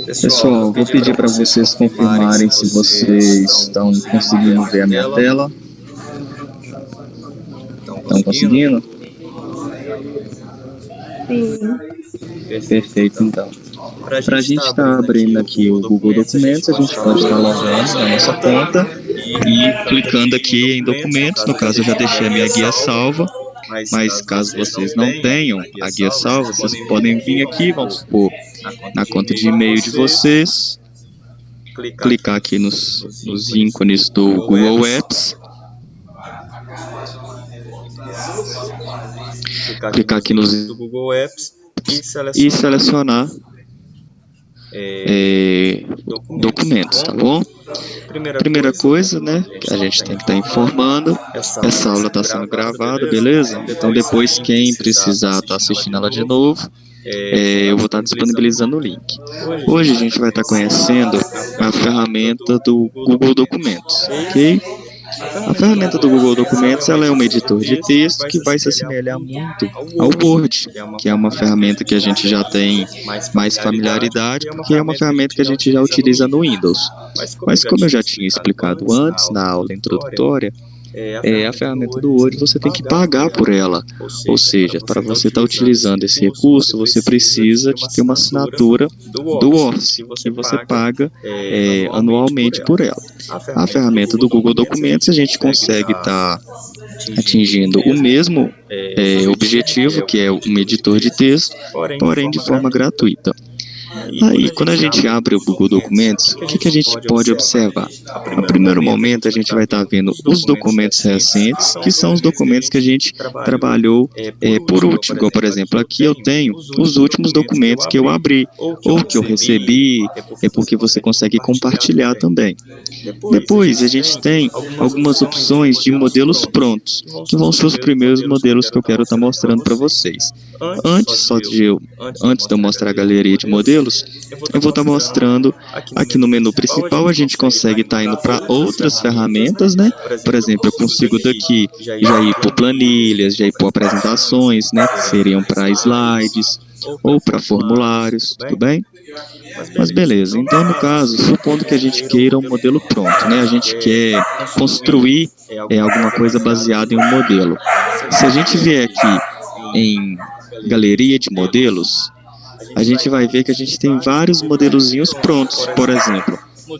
Pessoal, vou pedir para vocês confirmarem se vocês estão conseguindo ver a minha tela. Estão conseguindo? Sim. Perfeito, então. Para a gente estar abrindo aqui o Google Documentos, a gente pode estar logando na nossa conta e clicando aqui em Documentos. No caso, eu já deixei a minha guia salva, mas caso vocês não tenham a guia salva, vocês podem vir aqui, vamos supor, na conta de e-mail de vocês, clicar aqui nos ícones do Google Apps, clicar aqui nos do Google Apps e selecionar documentos, tá bom? Primeira coisa, né, que a gente tem que estar informando, essa aula está sendo gravada, beleza? Então depois quem precisar estar assistindo ela de novo, eu vou estar disponibilizando o link. Hoje a gente vai estar conhecendo a ferramenta do Google Documentos, ok? A ferramenta do Google Documentos ela é um editor de texto que vai se assemelhar muito ao Word, que é uma ferramenta que a gente já tem mais familiaridade, porque é uma ferramenta que a gente já utiliza no Windows. Mas como eu já tinha explicado antes na aula introdutória, a ferramenta do Word você tem que pagar por ela, ou seja, para você estar utilizando esse recurso, você precisa de ter uma assinatura do Office, que você paga anualmente por ela. A ferramenta do Google Documentos a gente consegue estar atingindo o mesmo objetivo, que é um editor de texto, porém de forma gratuita. Aí, quando a gente abre o Google Documentos, o que a gente pode observar? No primeiro momento, a gente vai estar vendo os documentos recentes, que são os documentos que a gente trabalhou por último. Igual, por exemplo, aqui eu tenho os últimos documentos que eu abri, ou que eu recebi, porque você consegue compartilhar também. Depois, a gente tem algumas opções de modelos prontos, que vão ser os primeiros modelos que eu quero estar mostrando para vocês. Antes de eu mostrar a galeria de modelos, eu vou estar mostrando aqui no menu principal, a gente consegue estar indo para outras ferramentas, né? Por exemplo, eu consigo daqui já ir por planilhas, já ir por apresentações, né? Que seriam para slides ou para formulários, tudo bem? Mas beleza, então no caso, supondo que a gente queira um modelo pronto, né? A gente quer construir alguma coisa baseada em um modelo. Se a gente vier aqui em galeria de modelos, a gente vai ver que a gente tem vários modelozinhos prontos, por exemplo,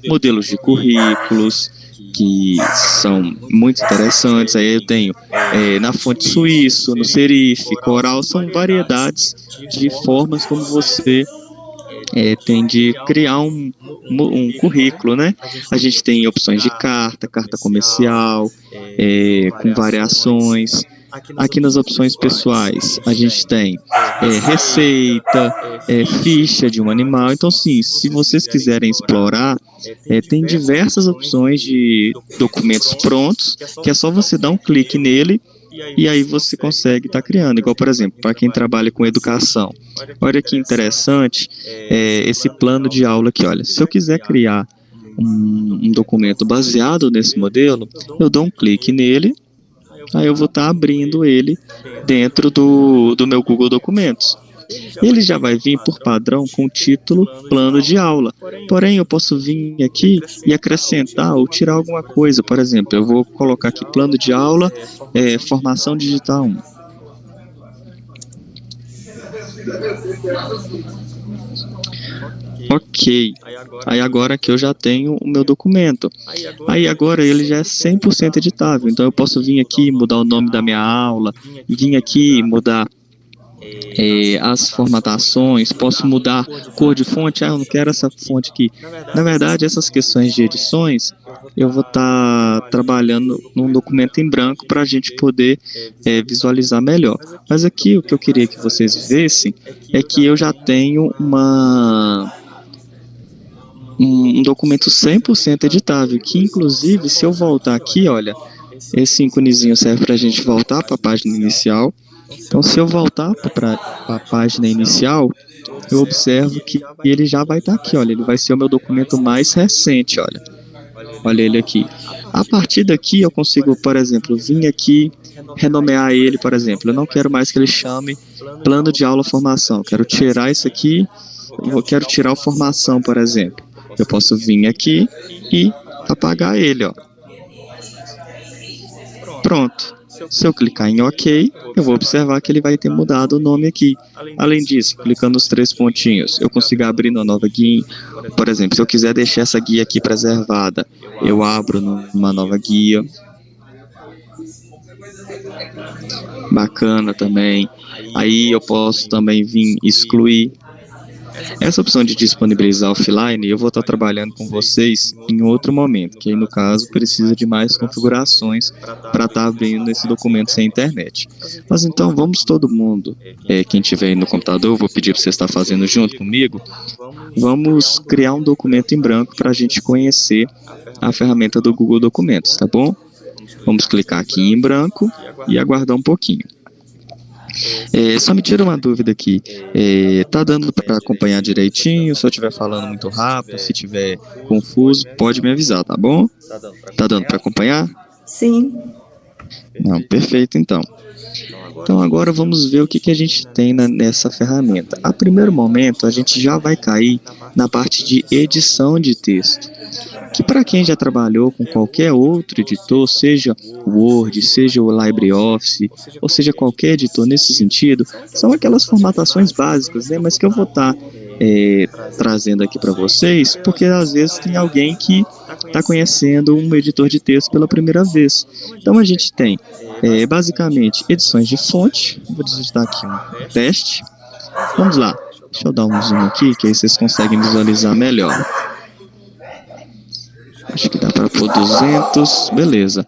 modelos de currículos, que são muito interessantes. Aí eu tenho na fonte suíço, no serif, coral, são variedades de formas como você tem de criar um currículo, né? A gente tem opções de carta comercial, com variações. Aqui nas opções pessoais, a gente tem receita, ficha de um animal. Então, sim, se vocês quiserem explorar, tem diversas opções de documentos prontos, que é só você dar um clique nele, e aí você consegue estar criando. Igual, por exemplo, para quem trabalha com educação. Olha que interessante esse plano de aula aqui. Olha, se eu quiser criar um documento baseado nesse modelo, eu dou um clique nele, aí eu vou estar abrindo ele dentro do meu Google Documentos. Ele já vai vir por padrão com o título Plano de Aula. Porém, eu posso vir aqui e acrescentar ou tirar alguma coisa. Por exemplo, eu vou colocar aqui Plano de Aula, Formação Digital 1. Ok, aí agora que eu já tenho o meu documento, aí agora ele já é 100% editável, então eu posso vir aqui mudar o nome da minha aula, vir aqui mudar as formatações, posso mudar cor de fonte, eu não quero essa fonte aqui. Na verdade, essas questões de edições, eu vou estar trabalhando num documento em branco para a gente poder visualizar melhor. Mas aqui o que eu queria que vocês vissem é que eu já tenho um documento 100% editável, que inclusive se eu voltar aqui, olha, esse íconezinho serve para a gente voltar para a página inicial. Então, se eu voltar para a página inicial, eu observo que ele já vai estar aqui, olha, ele vai ser o meu documento mais recente, olha ele aqui. A partir daqui eu consigo, por exemplo, vir aqui, renomear ele, por exemplo. Eu não quero mais que ele chame plano de aula formação. Quero tirar isso aqui, eu quero tirar o formação, por exemplo. Eu posso vir aqui e apagar ele, ó. Pronto. Se eu clicar em OK, eu vou observar que ele vai ter mudado o nome aqui. Além disso, clicando nos 3 pontinhos, eu consigo abrir uma nova guia. Por exemplo, se eu quiser deixar essa guia aqui preservada, eu abro numa nova guia. Bacana também. Aí eu posso também vir excluir. Essa opção de disponibilizar offline, eu vou estar trabalhando com vocês em outro momento, que aí no caso precisa de mais configurações para estar abrindo esse documento sem internet. Mas então vamos todo mundo, quem estiver aí no computador, vou pedir para você estar fazendo junto comigo, vamos criar um documento em branco para a gente conhecer a ferramenta do Google Documentos, tá bom? Vamos clicar aqui em branco e aguardar um pouquinho. Só me tira uma dúvida aqui, tá dando para acompanhar direitinho? Se eu estiver falando muito rápido, se estiver confuso, pode me avisar, tá bom? Tá dando para acompanhar? Sim. Não, perfeito então. Então agora vamos ver o que a gente tem nessa ferramenta. A primeiro momento a gente já vai cair na parte de edição de texto, que para quem já trabalhou com qualquer outro editor, seja o Word, seja o LibreOffice, ou seja qualquer editor nesse sentido, são aquelas formatações básicas, né? Mas que eu vou estar trazendo aqui para vocês, porque às vezes tem alguém que está conhecendo um editor de texto pela primeira vez. Então a gente tem basicamente edições de fonte. Vou digitar aqui um teste. Vamos lá, deixa eu dar um zoom aqui, que aí vocês conseguem visualizar melhor. Acho que dá para pôr 200, beleza.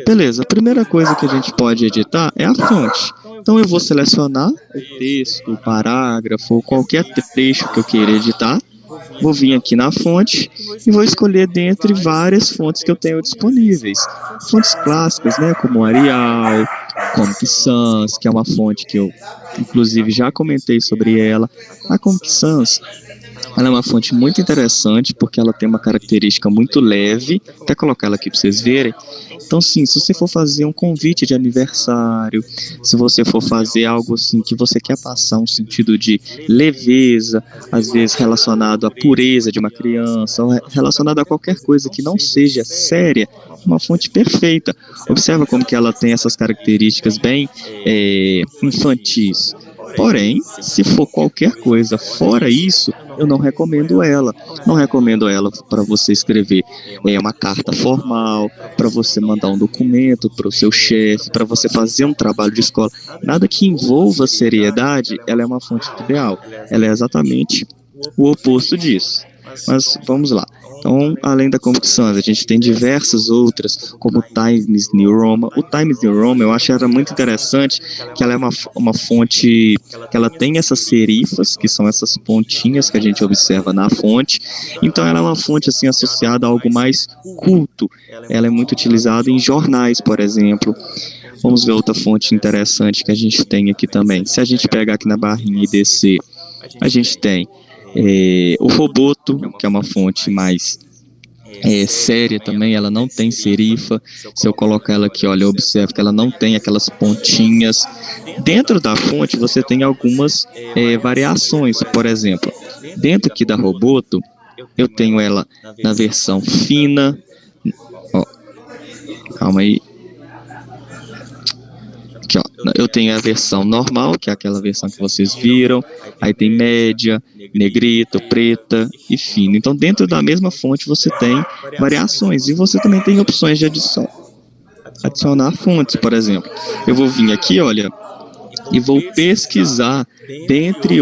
Beleza, a primeira coisa que a gente pode editar é a fonte. Então eu vou selecionar o texto, o parágrafo, qualquer trecho que eu queira editar. Vou vir aqui na fonte e vou escolher dentre várias fontes que eu tenho disponíveis. Fontes clássicas, né, como Arial, Comic Sans, que é uma fonte que eu, inclusive, já comentei sobre ela. A Comic Sans, ela é uma fonte muito interessante porque ela tem uma característica muito leve. Vou até colocar ela aqui para vocês verem. Então, sim, se você for fazer um convite de aniversário, se você for fazer algo assim que você quer passar um sentido de leveza, às vezes relacionado à pureza de uma criança, ou relacionado a qualquer coisa que não seja séria, uma fonte perfeita. Observa como que ela tem essas características bem infantis. Porém, se for qualquer coisa fora isso, eu não recomendo ela. Não recomendo ela para você escrever uma carta formal, para você mandar um documento para o seu chefe, para você fazer um trabalho de escola. Nada que envolva seriedade, ela é uma fonte ideal. Ela é exatamente o oposto disso. Mas vamos lá. Então, além da Comic Sans, a gente tem diversas outras, como o Times New Roman. O Times New Roman, eu acho ela muito interessante, que ela é uma fonte, que ela tem essas serifas, que são essas pontinhas que a gente observa na fonte. Então, ela é uma fonte assim associada a algo mais culto. Ela é muito utilizada em jornais, por exemplo. Vamos ver outra fonte interessante que a gente tem aqui também. Se a gente pegar aqui na barrinha e descer, a gente tem o Roboto, que é uma fonte mais séria também, ela não tem serifa. Se eu colocar ela aqui, olha, eu observo que ela não tem aquelas pontinhas. Dentro da fonte você tem algumas variações, por exemplo, dentro aqui da Roboto, eu tenho ela na versão fina, ó, calma aí. Aqui, ó, eu tenho a versão normal, que é aquela versão que vocês viram. Aí tem média, negrito, preta e fino. Então, dentro da mesma fonte, você tem variações. E você também tem opções de adicionar fontes, por exemplo. Eu vou vir aqui, olha, e vou pesquisar dentre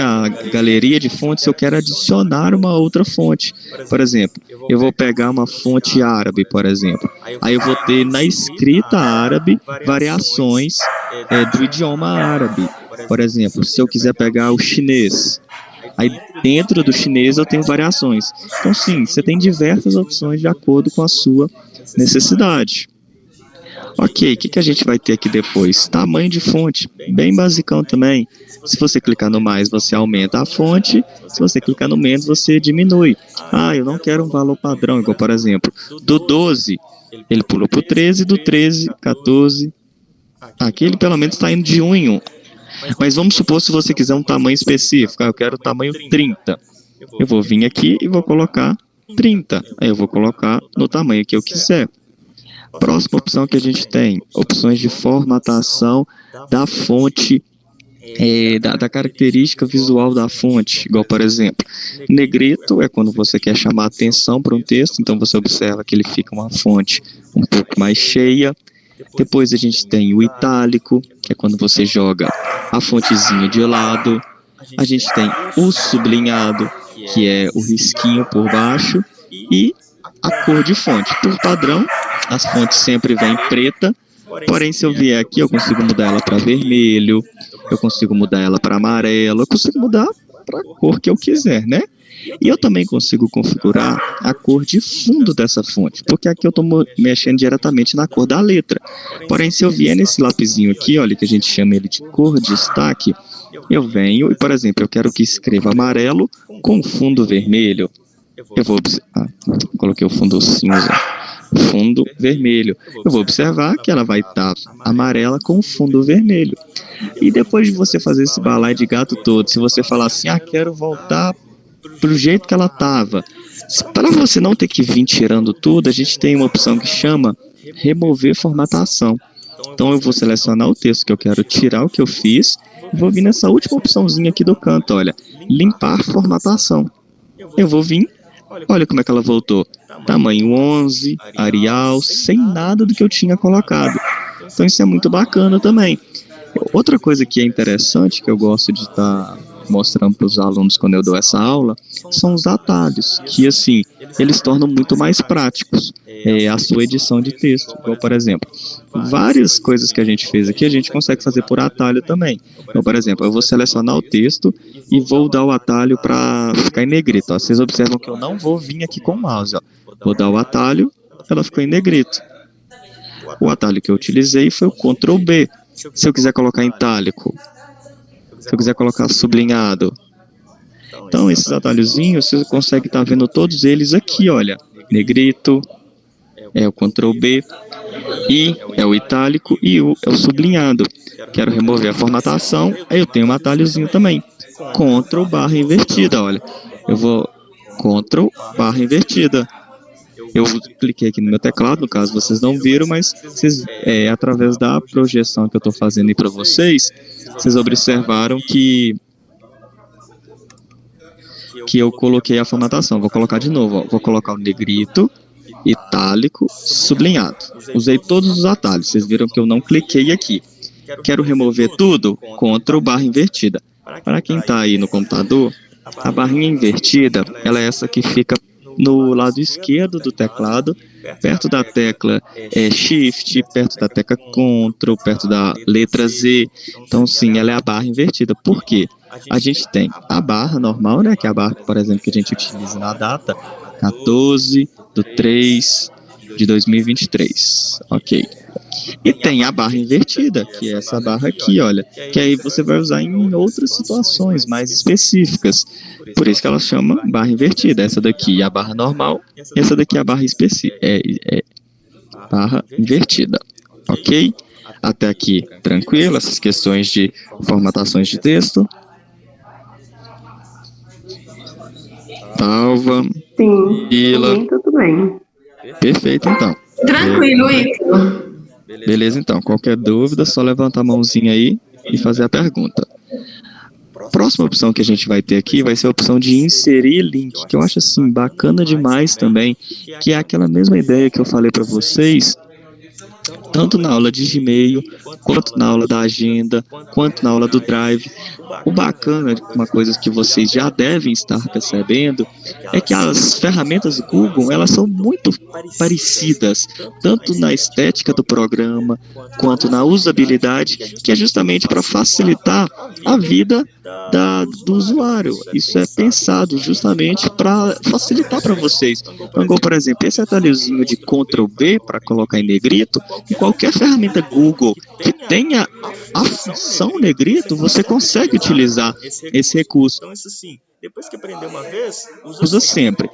a galeria de fontes, eu quero adicionar uma outra fonte. Por exemplo, eu vou pegar uma fonte árabe, por exemplo. Aí eu vou ter na escrita árabe variações do idioma árabe. Por exemplo, se eu quiser pegar o chinês, aí dentro do chinês eu tenho variações. Então, sim, você tem diversas opções de acordo com a sua necessidade. Ok, o que a gente vai ter aqui depois? Tamanho de fonte, bem basicão também. Se você clicar no mais, você aumenta a fonte. Se você clicar no menos, você diminui. Ah, eu não quero um valor padrão, igual, por exemplo, do 12, ele pulou para o 13, do 13, 14. Aqui ele pelo menos está indo de 1 em 1. Mas vamos supor se você quiser um tamanho específico. Eu quero o tamanho 30. Eu vou vir aqui e vou colocar 30. Aí eu vou colocar no tamanho que eu quiser. Próxima opção que a gente tem, opções de formatação da fonte, da característica visual da fonte, igual, por exemplo, negrito é quando você quer chamar atenção para um texto, então você observa que ele fica uma fonte um pouco mais cheia. Depois a gente tem o itálico, que é quando você joga a fontezinha de lado. A gente tem o sublinhado, que é o risquinho por baixo, e a cor de fonte. Por padrão, as fontes sempre vêm preta, porém se eu vier aqui eu consigo mudar ela para vermelho, eu consigo mudar ela para amarelo, eu consigo mudar para a cor que eu quiser, né? E eu também consigo configurar a cor de fundo dessa fonte, porque aqui eu estou mexendo diretamente na cor da letra. Porém, se eu vier nesse lapisinho aqui, olha, que a gente chama ele de cor destaque, eu venho e, por exemplo, eu quero que escreva amarelo com fundo vermelho. Eu vou coloquei o fundo cinza, fundo vermelho. Eu vou observar que ela vai estar amarela com fundo vermelho. E depois de você fazer esse balaio de gato todo, se você falar assim, quero voltar pro jeito que ela estava, para você não ter que vir tirando tudo, a gente tem uma opção que chama remover formatação. Então eu vou selecionar o texto que eu quero tirar o que eu fiz e vou vir nessa última opçãozinha aqui do canto, olha, limpar formatação. Eu vou vir, olha como é que ela voltou, tamanho 11, Arial, sem nada do que eu tinha colocado. Então isso é muito bacana também. Outra coisa que é interessante, que eu gosto de estar mostrando para os alunos quando eu dou essa aula, são os atalhos, que assim, eles tornam muito mais práticos a sua edição de texto. Então, por exemplo, várias coisas que a gente fez aqui, a gente consegue fazer por atalho também. Então, por exemplo, eu vou selecionar o texto e vou dar o atalho para ficar em negrito. Ó. Vocês observam que eu não vou vir aqui com o mouse. Ó. Vou dar o atalho, ela ficou em negrito. O atalho que eu utilizei foi o Ctrl B. Se eu quiser colocar em itálico, se eu quiser colocar sublinhado. Então, esses atalhozinhos, você consegue estar vendo todos eles aqui, olha. Negrito, é o Ctrl B, I é o itálico e U é o sublinhado. Quero remover a formatação, aí eu tenho um atalhozinho também. Ctrl barra invertida, olha. Eu vou Ctrl barra invertida. Eu cliquei aqui no meu teclado, no caso vocês não viram, mas vocês, através da projeção que eu estou fazendo aí para vocês, vocês observaram que eu coloquei a formatação. Vou colocar de novo, ó. Vou colocar o negrito, itálico, sublinhado. Usei todos os atalhos, vocês viram que eu não cliquei aqui. Quero remover tudo? Ctrl barra invertida. Para quem está aí no computador, a barrinha invertida, ela é essa que fica no lado esquerdo do teclado, perto da tecla Shift, perto da tecla Ctrl, perto da letra Z. Então, sim, ela é a barra invertida. Por quê? A gente tem a barra normal, né, que é a barra, por exemplo, que a gente utiliza na data 14/3/2023. Ok. E tem a barra invertida, que é essa barra aqui, olha, que aí você vai usar em outras situações mais específicas. Por isso que ela chama barra invertida. Essa daqui é a barra normal, e essa daqui é a barra barra invertida. Ok? Até aqui, tranquilo, essas questões de formatações de texto. Talva. Sim, Ila. tudo bem. Perfeito, então. Tranquilo, Ítalo. Beleza, então. Qualquer dúvida, só levantar a mãozinha aí e fazer a pergunta. Próxima opção que a gente vai ter aqui vai ser a opção de inserir link, que eu acho assim bacana demais também, que é aquela mesma ideia que eu falei para vocês, tanto na aula de Gmail, quanto na aula da agenda, quanto na aula do Drive. O bacana, uma coisa que vocês já devem estar percebendo, é que as ferramentas do Google, elas são muito parecidas, tanto na estética do programa, quanto na usabilidade, que é justamente para facilitar a vida do usuário. Isso é pensado justamente para facilitar para vocês. Então, por exemplo, esse atalhozinho de Ctrl B para colocar em negrito, qualquer ferramenta Google que tenha a função negrito, você consegue utilizar esse recurso. Então, isso sim, depois que aprender uma vez, Usa sempre.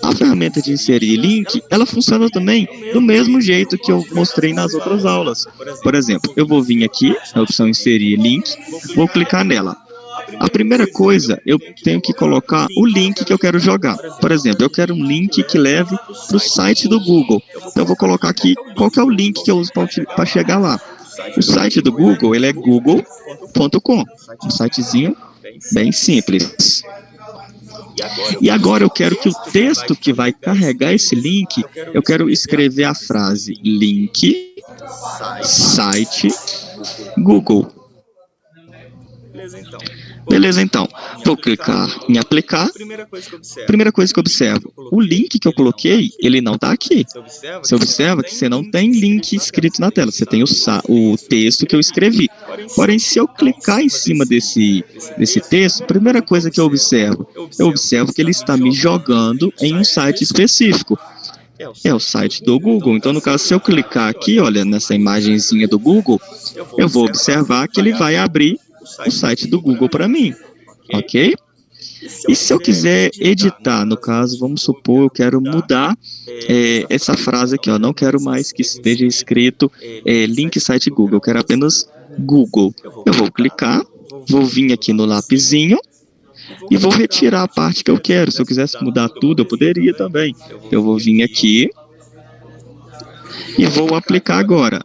A ferramenta de inserir link, ela funciona também do mesmo jeito que eu mostrei nas outras aulas. Por exemplo, eu vou vir aqui na opção inserir link, vou clicar nela. A primeira coisa, eu tenho que colocar o link que eu quero jogar. Por exemplo, eu quero um link que leve para o site do Google. Então, eu vou colocar aqui qual que é o link que eu uso para chegar lá. O site do Google, ele é google.com, um sitezinho bem simples. E agora eu quero que o texto que vai carregar esse link, eu quero escrever a frase link, site, Google. Beleza, então. Vou clicar em aplicar. Primeira coisa que eu observo, o link que eu coloquei, ele não está aqui. Você observa que você não tem link escrito na tela, você tem o texto que eu escrevi. Porém, se eu clicar em cima desse texto, a primeira coisa que eu observo que ele está me jogando em um site específico. É o site do Google. Então, no caso, se eu clicar aqui, olha, nessa imagenzinha do Google, eu vou observar que ele vai abrir o site do Google para mim, ok? E se eu quiser editar, no caso, vamos supor, eu quero mudar essa frase aqui, ó, não quero mais que esteja escrito link site Google, eu quero apenas Google. Eu vou clicar, vou vir aqui no lapisinho e vou retirar a parte que eu quero. Se eu quisesse mudar tudo, eu poderia também. Eu vou vir aqui e vou aplicar agora.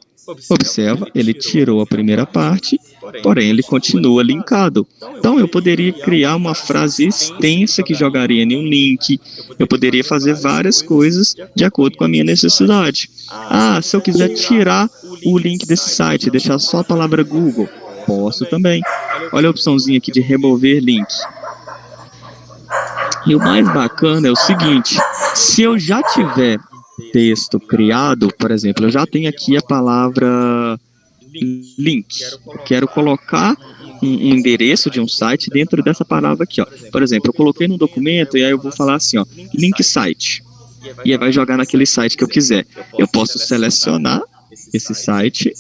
Observa, ele tirou a primeira parte, porém ele continua linkado. Então eu poderia criar uma frase extensa que jogaria em um link, eu poderia fazer várias coisas de acordo com a minha necessidade. Ah, se eu quiser tirar o link desse site, deixar só a palavra Google, posso também. Olha a opçãozinha aqui de remover link. E o mais bacana é o seguinte, se eu já tiver texto criado, por exemplo, eu já tenho aqui a palavra link. Eu quero colocar um endereço de um site dentro dessa palavra aqui, ó. Por exemplo, eu coloquei num documento e aí eu vou falar assim, ó, link site. E aí vai jogar naquele site que eu quiser. Eu posso selecionar esse site,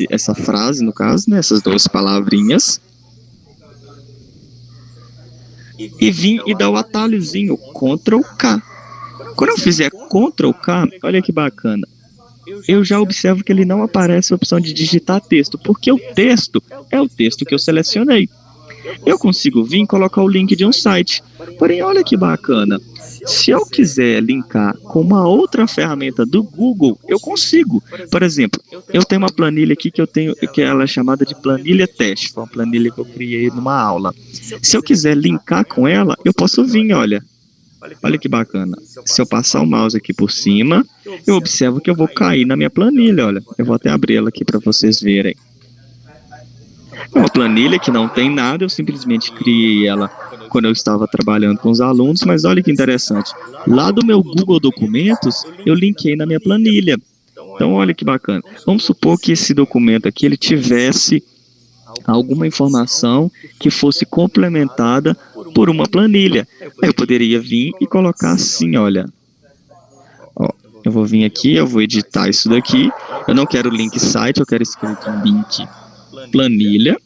essa frase, no caso, né, essas duas palavrinhas, e vir e dar o atalhozinho Ctrl K. Quando eu fizer Ctrl K, olha que bacana, eu já observo que ele não aparece a opção de digitar texto, porque o texto é o texto que eu selecionei. Eu consigo vir e colocar o link de um site. Porém, olha que bacana, se eu quiser linkar com uma outra ferramenta do Google, eu consigo. Por exemplo, eu tenho uma planilha aqui que ela é chamada de planilha teste, foi uma planilha que eu criei numa aula. Se eu quiser linkar com ela, eu posso vir, olha. Olha que bacana. Se eu passar o mouse aqui por cima, eu observo que eu vou cair na minha planilha, olha. Eu vou até abrir ela aqui para vocês verem. É uma planilha que não tem nada, eu simplesmente criei ela quando eu estava trabalhando com os alunos, mas olha que interessante. Lá do meu Google Documentos, eu linkei na minha planilha. Então, olha que bacana. Vamos supor que esse documento aqui, ele tivesse alguma informação que fosse complementada por uma planilha. Aí eu poderia vir e colocar assim, olha. Ó, eu vou vir aqui, eu vou editar isso daqui. Eu não quero link site, eu quero escrito link planilha.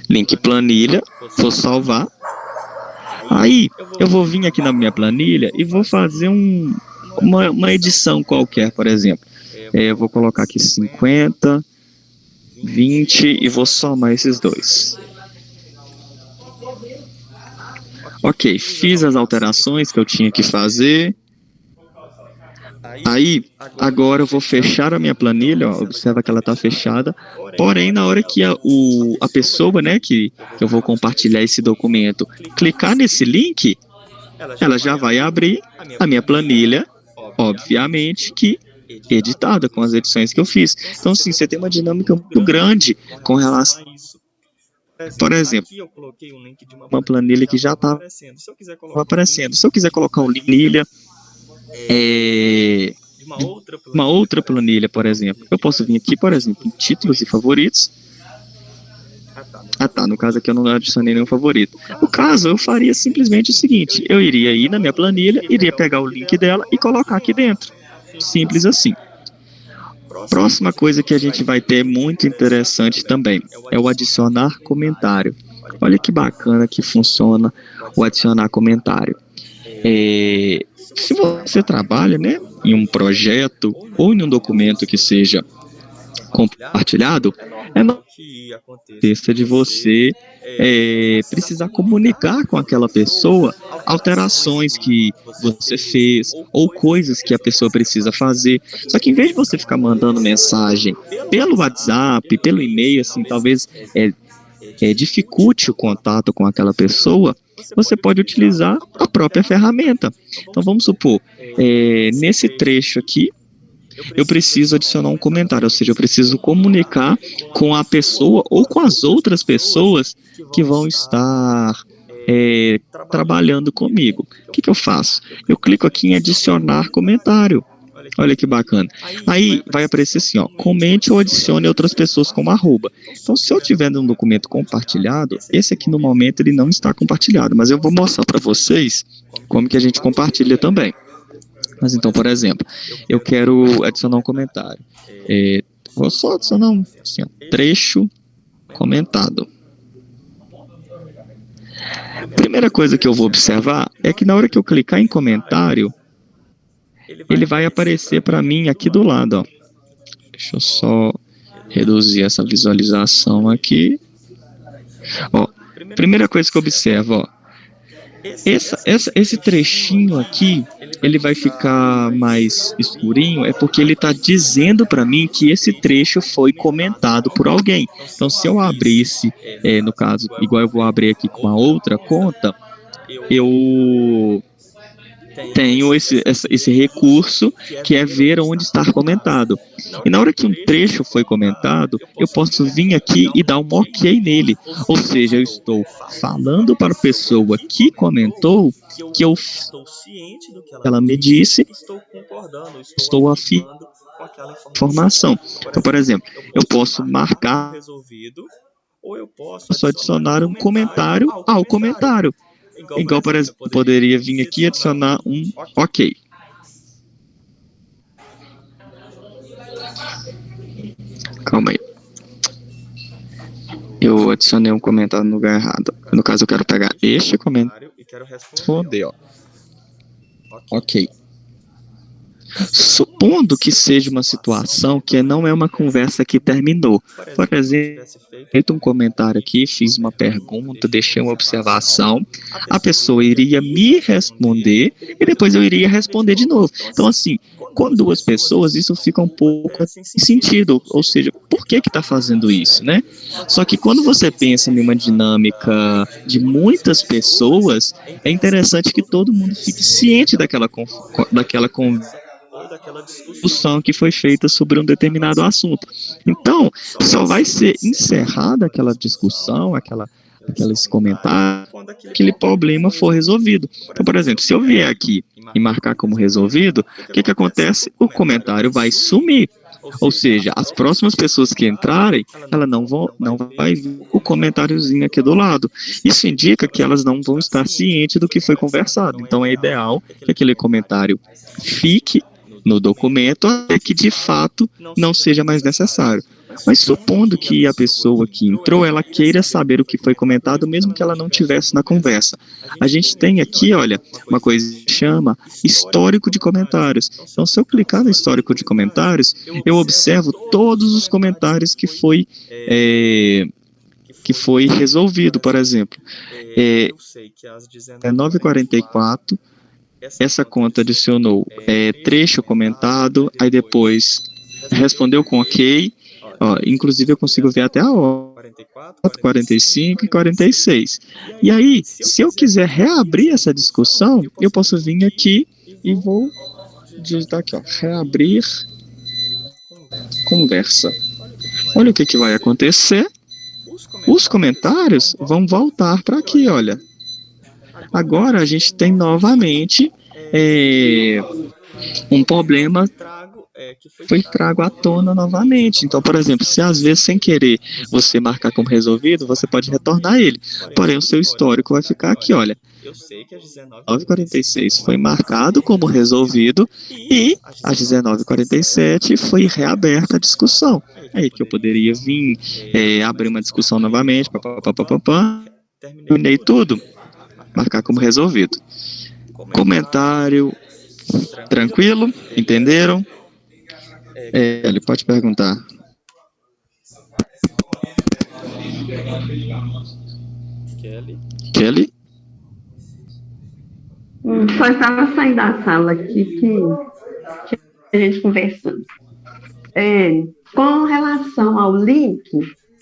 Link planilha, vou salvar. Aí eu vou vir aqui na minha planilha e vou fazer uma edição qualquer, por exemplo. Eu vou colocar aqui 50, 20 e vou somar esses dois. Ok, fiz as alterações que eu tinha que fazer. Aí, agora eu vou fechar a minha planilha, ó, observa que ela está fechada. Porém, na hora que a pessoa, né, que eu vou compartilhar esse documento, clicar nesse link, ela já vai abrir a minha planilha, obviamente que editada com as edições que eu fiz. Então, sim, você tem uma dinâmica muito grande com relação. Por exemplo, uma planilha que já estava aparecendo. Se eu quiser colocar uma planilha, uma outra planilha, por exemplo, eu posso vir aqui, por exemplo, em títulos e favoritos. Ah tá, no caso aqui eu não adicionei nenhum favorito. No caso, eu faria simplesmente o seguinte, eu iria ir na minha planilha, iria pegar o link dela e colocar aqui dentro. Simples assim. Próxima coisa que a gente vai ter muito interessante também é o adicionar comentário. Olha que bacana que funciona o adicionar comentário. Se você trabalha, né, em um projeto ou em um documento que seja compartilhado, é normal que aconteça de você precisar comunicar com aquela pessoa alterações que você fez ou coisas que a pessoa precisa fazer. Só que em vez de você ficar mandando mensagem pelo WhatsApp, pelo e-mail, assim, talvez dificulte o contato com aquela pessoa, você pode utilizar a própria ferramenta. Então vamos supor, nesse trecho aqui, eu preciso adicionar um comentário, ou seja, eu preciso comunicar com a pessoa ou com as outras pessoas que vão estar trabalhando comigo. O que eu faço? Eu clico aqui em adicionar comentário. Olha que bacana. Aí vai aparecer assim, ó, comente ou adicione outras pessoas como arroba. Então, se eu tiver um documento compartilhado, esse aqui no momento ele não está compartilhado, mas eu vou mostrar para vocês como que a gente compartilha também. Mas então, por exemplo, eu quero adicionar um comentário. Vou só adicionar um assim, ó, trecho comentado. Primeira coisa que eu vou observar é que na hora que eu clicar em comentário, ele vai aparecer para mim aqui do lado, ó. Deixa eu só reduzir essa visualização aqui. Ó, primeira coisa que eu observo, ó, esse trechinho aqui, ele vai ficar mais escurinho, é porque ele está dizendo para mim que esse trecho foi comentado por alguém. Então, se eu abrisse, no caso, igual eu vou abrir aqui com a outra conta, eu tenho esse recurso que é ver onde está comentado. E na hora que um trecho foi comentado, eu posso vir aqui e dar um ok nele. Ou seja, eu estou falando para a pessoa que comentou que ela me disse, estou afirmando aquela informação. Então, por exemplo, eu posso marcar, ou eu posso adicionar um comentário ao comentário. Igual, por exemplo, eu poderia vir aqui e adicionar um ok. Calma aí. Eu adicionei um comentário no lugar errado. No caso, eu quero pegar este comentário e quero responder, ó. Ok. Supondo que seja uma situação que não é uma conversa que terminou. Por exemplo, feito um comentário aqui, fiz uma pergunta, deixei uma observação, a pessoa iria me responder e depois eu iria responder de novo. Então, assim, com duas pessoas, isso fica um pouco sem sentido. Ou seja, por que está fazendo isso, né? Só que quando você pensa em uma dinâmica de muitas pessoas, é interessante que todo mundo fique ciente daquela discussão que foi feita sobre um determinado assunto. Então, só vai ser encerrada aquela discussão, aqueles comentários, quando aquele problema for resolvido. Então, por exemplo, se eu vier aqui e marcar como resolvido, o que acontece? O comentário vai sumir. Ou seja, as próximas pessoas que entrarem, ela não vai ver o comentáriozinho aqui do lado. Isso indica que elas não vão estar cientes do que foi conversado. Então, é ideal que aquele comentário fique no documento até que de fato não seja mais necessário. Mas supondo que a pessoa que entrou, ela queira saber o que foi comentado, mesmo que ela não tivesse na conversa. A gente tem aqui, olha, uma coisa que chama histórico de comentários. Então, se eu clicar no histórico de comentários, eu observo todos os comentários que foi resolvido, por exemplo. 9h44, essa conta adicionou trecho comentado, aí depois respondeu com ok. Ó, inclusive eu consigo ver até a hora, 45 e 46. E aí, se eu quiser reabrir essa discussão, eu posso vir aqui e vou digitar aqui, ó, reabrir conversa. Olha o que vai acontecer. Os comentários vão voltar para aqui, olha. Agora a gente tem novamente um problema que foi trago à tona novamente. Então, por exemplo, se às vezes sem querer você marcar como resolvido, você pode retornar ele. Porém, o seu histórico vai ficar aqui, olha. eu sei que às 19h46 foi marcado como resolvido e às 19h47 foi reaberta a discussão. Aí que eu poderia vir abrir uma discussão novamente, terminei tudo, marcar como resolvido. Comentário tranquilo, entenderam? Ele pode perguntar. Kelly? Só estava saindo da sala aqui que a gente conversando. Com relação ao link,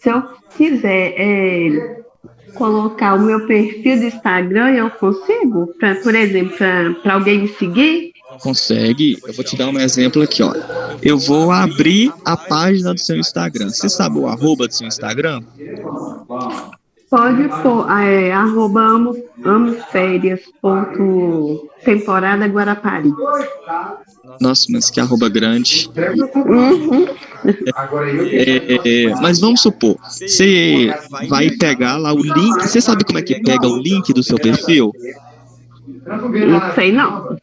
se eu quiser colocar o meu perfil do Instagram, eu consigo? Por exemplo, para alguém me seguir? Consegue. Eu vou te dar um exemplo aqui, ó. Eu vou abrir a página do seu Instagram. Você sabe o arroba do seu Instagram? Pode pôr, @amoférias.temporada Guarapari. Nossa, mas que arroba grande. Uhum. Mas vamos supor, você vai pegar lá o link. Você sabe como é que pega o link do seu perfil? Não sei não.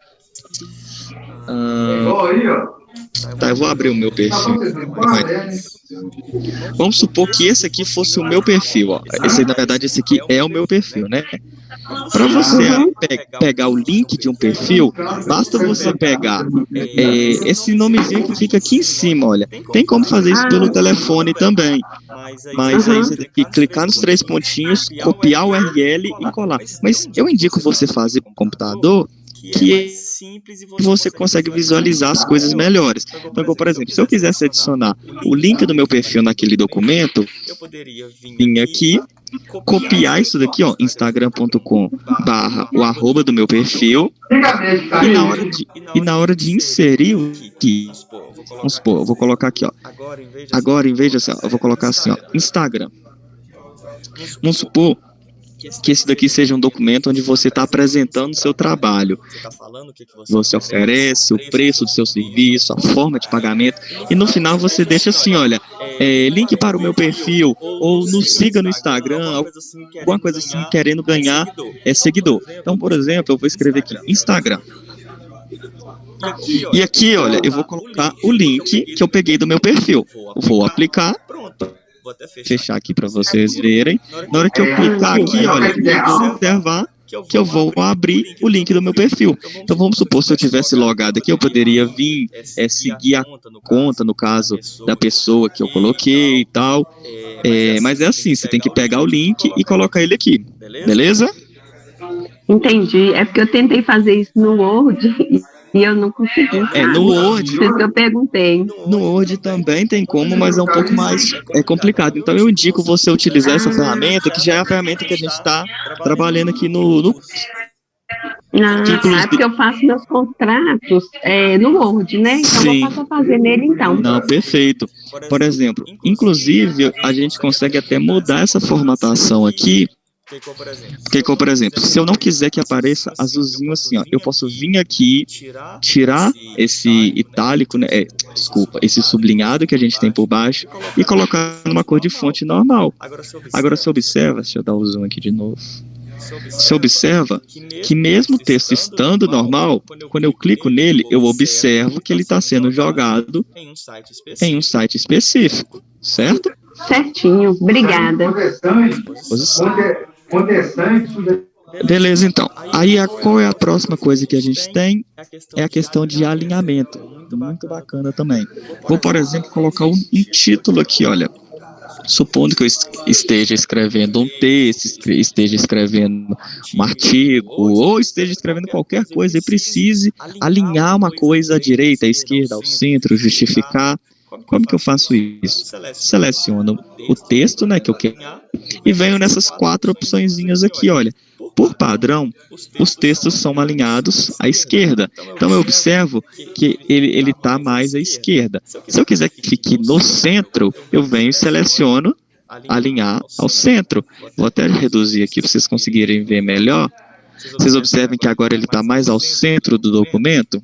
Tá, eu vou abrir o meu perfil. Vamos supor que esse aqui fosse o meu perfil, ó. Na verdade, esse aqui é o meu perfil, né? Para você pegar o link de um perfil, basta você pegar esse nomezinho que fica aqui em cima, olha. Tem como fazer isso pelo telefone também. Mas aí você tem que clicar nos 3 pontinhos, copiar o URL e colar. Mas eu indico você fazer com o computador, que você consegue visualizar as coisas melhores. Então, por exemplo, se eu quisesse adicionar o link do meu perfil naquele documento, eu poderia vir aqui, copiar isso daqui, ó, instagram.com/o arroba do meu perfil, e na hora de inserir o que, vamos supor, eu vou colocar aqui, ó, agora em vez de assim, ó, eu vou colocar assim, ó, Instagram. Vamos supor que esse daqui seja um documento onde você está apresentando o seu trabalho. Você oferece o preço do seu serviço, a forma de pagamento, e no final você deixa assim, olha, link para o meu perfil, ou nos siga no Instagram, alguma coisa assim, querendo ganhar seguidor. Então, por exemplo, eu vou escrever aqui, Instagram. E aqui, olha, eu vou colocar o link que eu peguei do meu perfil. Vou aplicar. Vou até fechar aqui para vocês verem. Na hora que eu clicar aqui, olha, eu vou observar que eu vou abrir o link do meu perfil. Então vamos supor, se eu tivesse logado aqui, eu poderia vir seguir a conta, no caso da pessoa que eu coloquei e tal. Mas é assim, você tem que pegar o link e colocar ele aqui. Beleza? Entendi. É porque eu tentei fazer isso no Word e eu não consegui. No Word. Por isso que eu perguntei. No Word também tem como, mas é um pouco mais complicado. Então eu indico você utilizar essa ferramenta, que já é a ferramenta que a gente está trabalhando aqui no É porque eu faço meus contratos no Word, né? Então Sim. vou passar a fazer nele então. Não, perfeito. Por exemplo, inclusive, a gente consegue até mudar essa formatação aqui. Porque, por exemplo, se eu não quiser que apareça azulzinho assim, ó, eu posso vir aqui, tirar esse itálico, né, esse sublinhado que a gente tem por baixo e colocar numa cor de fonte normal. Agora você observa, deixa eu dar o zoom aqui de novo. Você observa que mesmo o texto estando normal, quando eu clico nele, eu observo que ele está sendo jogado em um site específico, certo? Certinho, obrigada. Beleza, então. Aí qual é a próxima coisa que a gente tem? É a questão de alinhamento. Muito bacana também. Vou, por exemplo, colocar um título aqui, olha. Supondo que eu esteja escrevendo um texto, esteja escrevendo um artigo, ou esteja escrevendo qualquer coisa e precise alinhar uma coisa à direita, à esquerda, ao centro, justificar. Como que eu faço isso? Seleciono o texto, né, que eu quero, e venho nessas 4 opçõezinhas aqui, olha. Por padrão, os textos são alinhados à esquerda. Então eu observo que ele está mais à esquerda. Se eu quiser que fique no centro, eu venho e seleciono alinhar ao centro. Vou até reduzir aqui para vocês conseguirem ver melhor. Vocês observem que agora ele está mais ao centro do documento.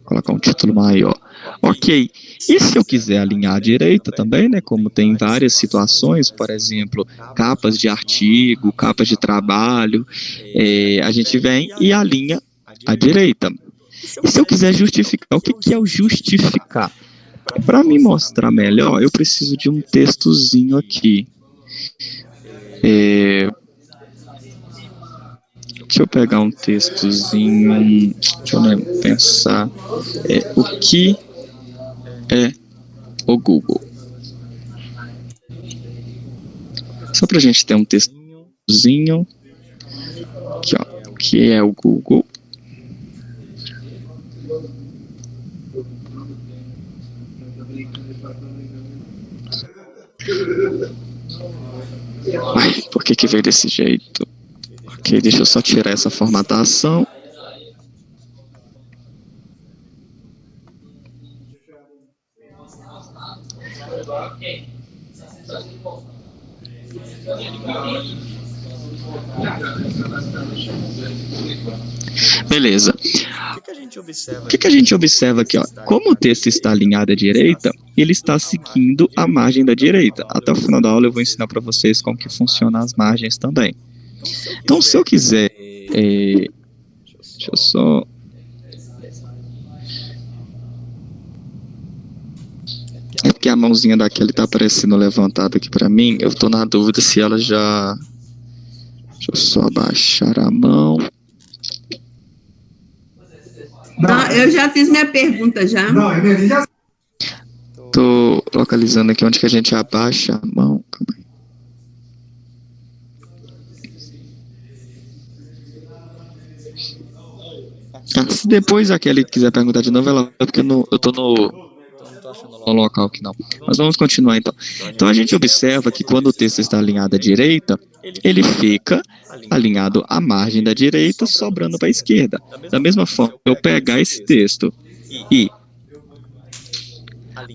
colocar um título maior. Ok. E se eu quiser alinhar à direita também, né? Como tem várias situações, por exemplo, capas de artigo, capas de trabalho, a gente vem e alinha à direita. E se eu quiser justificar, o que é o justificar? Para me mostrar melhor, eu preciso de um textozinho aqui. Deixa eu pegar um textozinho. Deixa eu pensar. O que é o Google? Só para a gente ter um textozinho. Aqui, ó. O que é o Google? Ai, por que veio desse jeito? Ok, deixa eu só tirar essa formatação. Beleza. O que a gente observa aqui, ó? Como o texto está alinhado à direita, ele está seguindo a margem da direita. Até o final da aula eu vou ensinar para vocês como que funcionam as margens também. Então, se eu quiser... deixa eu só... É porque a mãozinha da Kelly tá aparecendo levantada aqui para mim. Eu tô na dúvida se ela já... Deixa eu só abaixar a mão. Não, eu já fiz minha pergunta já. Não, eu já... Tô localizando aqui onde que a gente abaixa a mão. Calma aí. Se depois a Kelly quiser perguntar de novo, ela vai, porque eu tô no local aqui não. Mas vamos continuar então. Então a gente observa que quando o texto está alinhado à direita, ele fica alinhado à margem da direita, sobrando para a esquerda. Da mesma forma, eu pegar esse texto e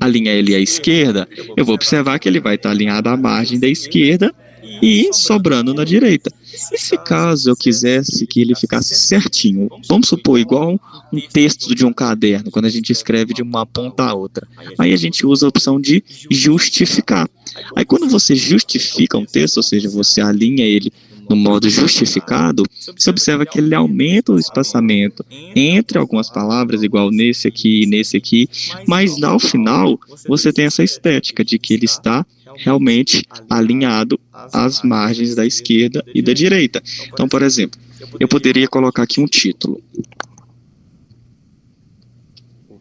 alinhar ele à esquerda, eu vou observar que ele vai estar alinhado à margem da esquerda e sobrando na direita. E se caso eu quisesse que ele ficasse certinho, vamos supor, igual um texto de um caderno, quando a gente escreve de uma ponta a outra, aí a gente usa a opção de justificar. Aí quando você justifica um texto, ou seja, você alinha ele no modo justificado, você observa que ele aumenta o espaçamento entre algumas palavras, igual nesse aqui e nesse aqui, mas ao final você tem essa estética de que ele está realmente alinhado às margens da esquerda e da direita. Então, por exemplo, eu poderia colocar aqui um título.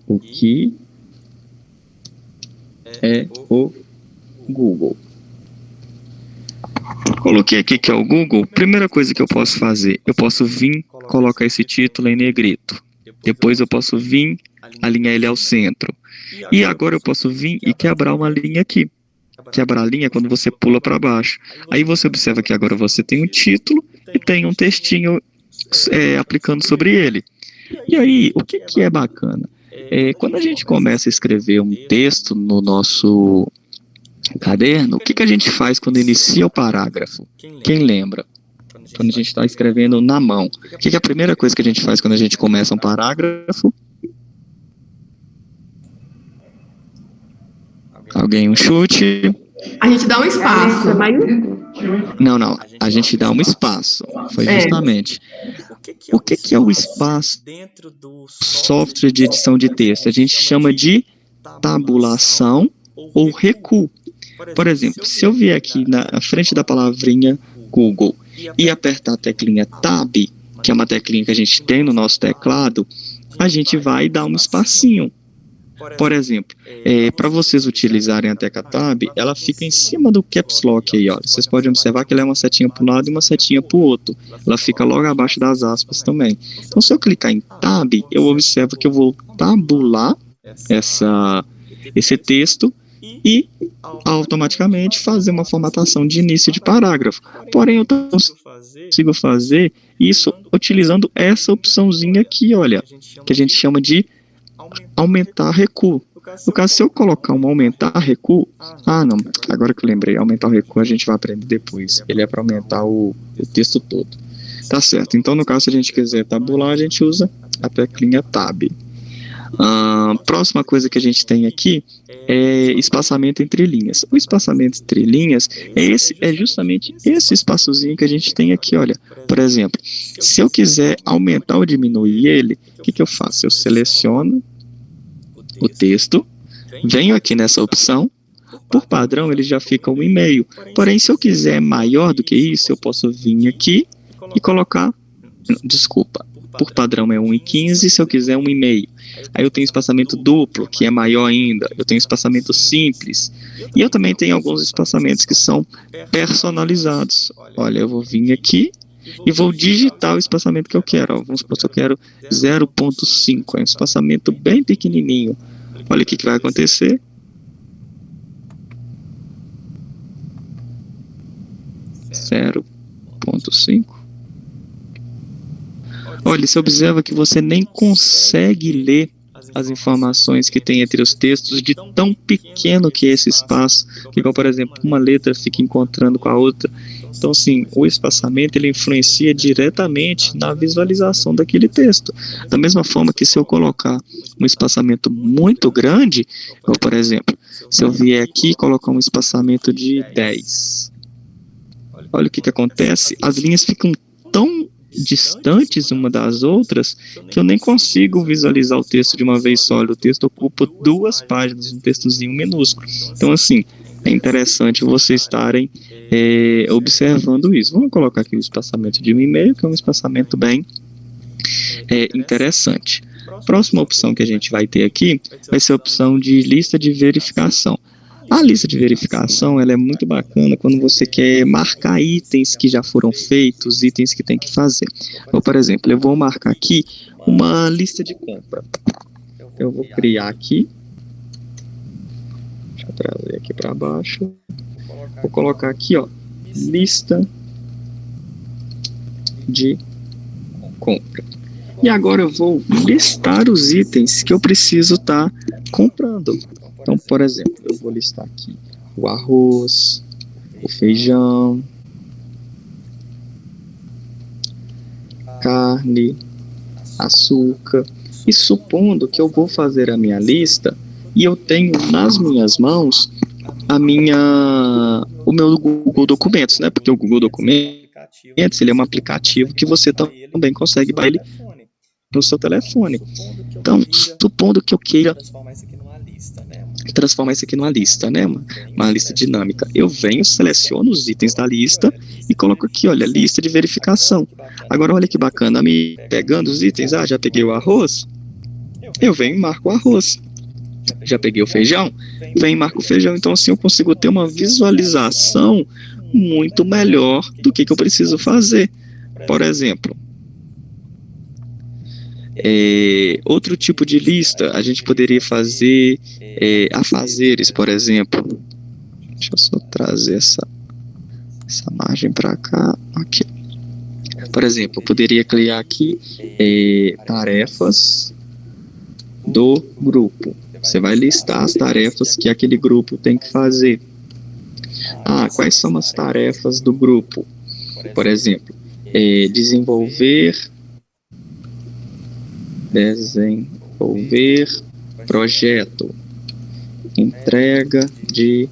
O que é o Google? Coloquei aqui que é o Google. Primeira coisa que eu posso fazer, eu posso vir colocar esse título em negrito. Depois eu posso vir alinhar ele ao centro. E agora eu posso vir e quebrar uma linha aqui. Quebrar a linha quando você pula para baixo. Aí você observa que agora você tem um título e tem um textinho aplicando sobre ele. E aí, o que é bacana? Quando a gente começa a escrever um texto no nosso caderno, o que a gente faz quando inicia o parágrafo? Quem lembra? Quando a gente está escrevendo na mão. O que é a primeira coisa que a gente faz quando a gente começa um parágrafo? Alguém um chute? A gente dá um espaço. Não. A gente dá um espaço. Foi justamente. O que é o espaço dentro do software de edição de texto? A gente chama de tabulação ou recuo. Por exemplo, se eu vier aqui na frente da palavrinha Google e apertar a teclinha Tab, que é uma teclinha que a gente tem no nosso teclado, a gente vai dar um espacinho. Por exemplo, para vocês utilizarem a tecla Tab, ela fica em cima do Caps Lock aí, ó. Vocês podem observar que ela é uma setinha para um lado e uma setinha para o outro. Ela fica logo abaixo das aspas também. Então, se eu clicar em Tab, eu observo que eu vou tabular esse texto e automaticamente fazer uma formatação de início de parágrafo. Porém, eu consigo fazer isso utilizando essa opçãozinha aqui, olha, que a gente chama de aumentar recuo. No caso, se eu colocar um aumentar recuo, não, agora que eu lembrei, aumentar o recuo a gente vai aprender depois. Ele é para aumentar o texto todo. Tá certo. Então, no caso, se a gente quiser tabular, a gente usa a teclinha Tab. Próxima coisa que a gente tem aqui é espaçamento entre linhas. O espaçamento entre linhas é justamente esse espaçozinho que a gente tem aqui, olha. Por exemplo, se eu quiser aumentar ou diminuir ele, o que eu faço? Eu seleciono o texto, venho aqui nessa opção, por padrão ele já fica 1,5. Porém, se eu quiser maior do que isso, eu posso vir aqui e colocar, desculpa, por padrão é 1,15, se eu quiser 1,5. Aí eu tenho espaçamento duplo, que é maior ainda. Eu tenho espaçamento simples. E eu também tenho alguns espaçamentos que são personalizados. Olha, eu vou vir aqui e vou digitar o espaçamento que eu quero. Ó, vamos supor que eu quero 0,5. É um espaçamento bem pequenininho. Olha o que vai acontecer. Zero 0,5. Olha, você observa que você nem consegue ler as informações que tem entre os textos de tão pequeno que é esse espaço, que igual, por exemplo, uma letra fica encontrando com a outra. Então, assim, o espaçamento ele influencia diretamente na visualização daquele texto. Da mesma forma que se eu colocar um espaçamento muito grande, ou, por exemplo, se eu vier aqui e colocar um espaçamento de 10, olha o que acontece, as linhas ficam tão distantes uma das outras que eu nem consigo visualizar o texto de uma vez só. O texto ocupa 2 páginas, um textozinho minúsculo. Então, assim, é interessante vocês estarem observando isso. Vamos colocar aqui o espaçamento de 1,5, que é um espaçamento bem interessante. Próxima opção que a gente vai ter aqui vai ser a opção de lista de verificação. A lista de verificação ela é muito bacana quando você quer marcar itens que já foram feitos, itens que tem que fazer. Então, por exemplo, eu vou marcar aqui uma lista de compra. Eu vou criar aqui. Deixa eu trazer aqui para baixo. Vou colocar aqui, ó, lista de compra. E agora eu vou listar os itens que eu preciso estar comprando. Então, por exemplo, eu vou listar aqui o arroz, o feijão, carne, açúcar. E supondo que eu vou fazer a minha lista e eu tenho nas minhas mãos o meu Google Documentos, né? Porque o Google Documentos ele é um aplicativo que você também consegue baixar ele no seu telefone. Então, supondo que eu queira transformar isso aqui numa lista, né? Uma lista dinâmica. Eu venho, seleciono os itens da lista e coloco aqui, olha, lista de verificação. Agora, olha que bacana, me pegando os itens, já peguei o arroz, eu venho e marco o arroz. Já peguei o feijão, venho e marco o feijão. Então, assim, eu consigo ter uma visualização muito melhor do que eu preciso fazer. Por exemplo, outro tipo de lista, a gente poderia fazer afazeres, por exemplo. Deixa eu só trazer essa margem para cá. Aqui. Por exemplo, eu poderia criar aqui tarefas do grupo. Você vai listar as tarefas que aquele grupo tem que fazer. Quais são as tarefas do grupo? Por exemplo, desenvolver projeto, entrega de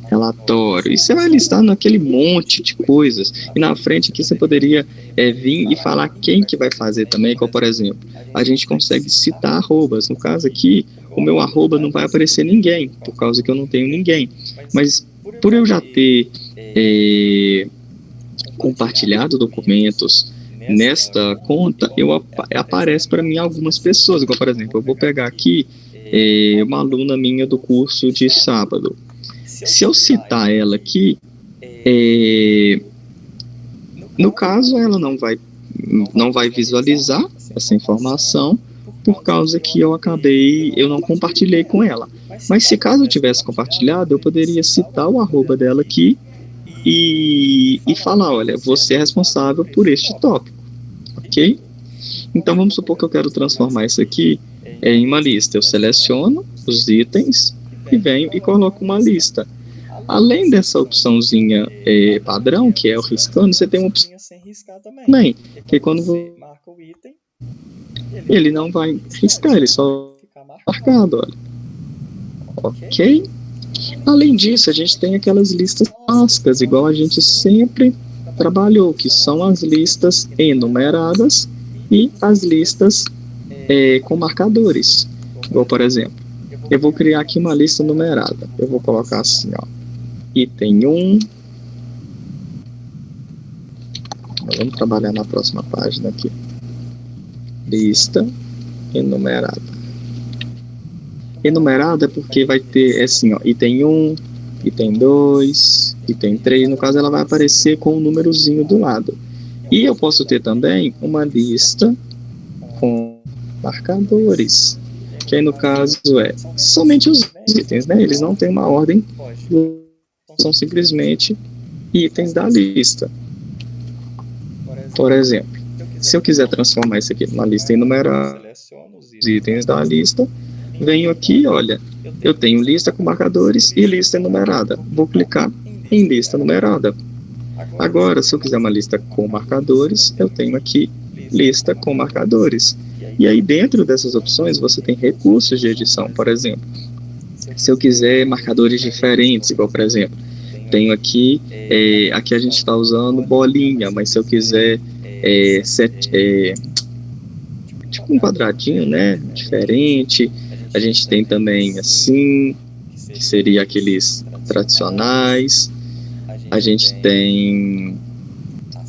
relatório. E você vai listar naquele monte de coisas. E na frente aqui você poderia vir e falar quem que vai fazer também. Como, por exemplo, a gente consegue citar arrobas. No caso aqui, o meu arroba não vai aparecer ninguém, por causa que eu não tenho ninguém. Mas por eu já ter compartilhado documentos nesta conta, aparece para mim algumas pessoas. Igual, por exemplo, eu vou pegar aqui uma aluna minha do curso de sábado. Se eu citar ela aqui, no caso, ela não vai visualizar essa informação, por causa que eu não compartilhei com ela. Mas se caso eu tivesse compartilhado, eu poderia citar o arroba dela aqui e falar, olha, você é responsável por este tópico, ok? Então vamos supor que eu quero transformar isso aqui em uma lista. Eu seleciono os itens e venho e coloco uma lista. Além dessa opçãozinha padrão, que é o riscando, você tem uma opção sem riscar também, que quando você marca o item, ele não vai riscar, ele só marcado, olha. Ok? Além disso, a gente tem aquelas listas clássicas, igual a gente sempre trabalhou, que são as listas enumeradas e as listas com marcadores. Igual, por exemplo, eu vou criar aqui uma lista numerada. Eu vou colocar assim, ó, item 1. Vamos trabalhar na próxima página aqui. Lista enumerada. Enumerada é porque vai ter assim, ó, item 1, item 2, item 3. No caso, ela vai aparecer com um númerozinho do lado. E eu posso ter também uma lista com marcadores, que aí no caso somente os itens, né? Eles não têm uma ordem, são simplesmente itens da lista. Por exemplo, se eu quiser transformar isso aqui numa lista enumerada, os itens da lista, venho aqui, olha, eu tenho lista com marcadores e lista enumerada. Vou clicar em lista numerada. Agora, se eu quiser uma lista com marcadores, eu tenho aqui lista com marcadores. E aí, dentro dessas opções, você tem recursos de edição. Por exemplo, se eu quiser marcadores diferentes, igual, por exemplo, tenho aqui, aqui a gente está usando bolinha, mas se eu quiser tipo um quadradinho, né, diferente, a gente tem também assim, que seria aqueles tradicionais, a gente tem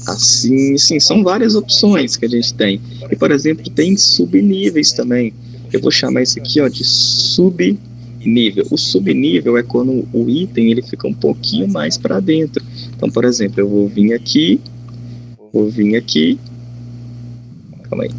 assim, sim, são várias opções que a gente tem. E, por exemplo, tem subníveis também. Eu vou chamar isso aqui, ó, de subnível. O subnível é quando o item ele fica um pouquinho mais para dentro. Então, por exemplo, eu vou vir aqui, calma aí.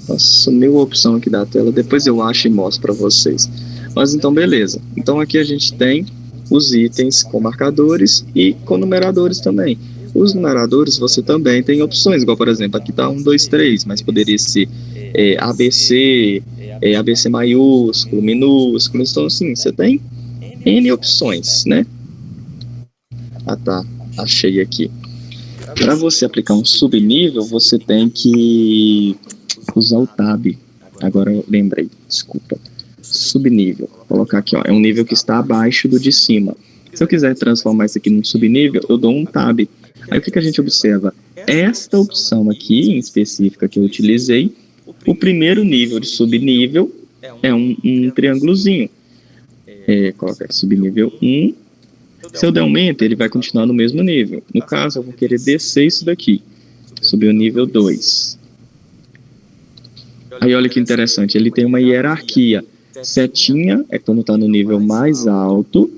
Nossa, sumiu a opção aqui da tela, depois eu acho e mostro para vocês. Mas então, beleza. Então aqui a gente tem os itens com marcadores e com numeradores também. Os numeradores você também tem opções, igual por exemplo, aqui está 1, 2, 3, mas poderia ser ABC, ABC maiúsculo, minúsculo, então assim, você tem N opções, né? Ah tá, achei aqui. Para você aplicar um subnível, você tem que usar o tab. Agora eu lembrei, desculpa. Subnível, vou colocar aqui, ó, é um nível que está abaixo do de cima. Se eu quiser transformar isso aqui num subnível, eu dou um tab. Aí o que a gente observa? Esta opção aqui, em específica, que eu utilizei, o primeiro nível de subnível é um triângulozinho. Colocar aqui subnível 1. Se eu der um Enter, ele vai continuar no mesmo nível. No caso, eu vou querer descer isso daqui. Subir o nível 2. Aí olha que interessante, ele tem uma hierarquia. Setinha é quando está no nível mais alto,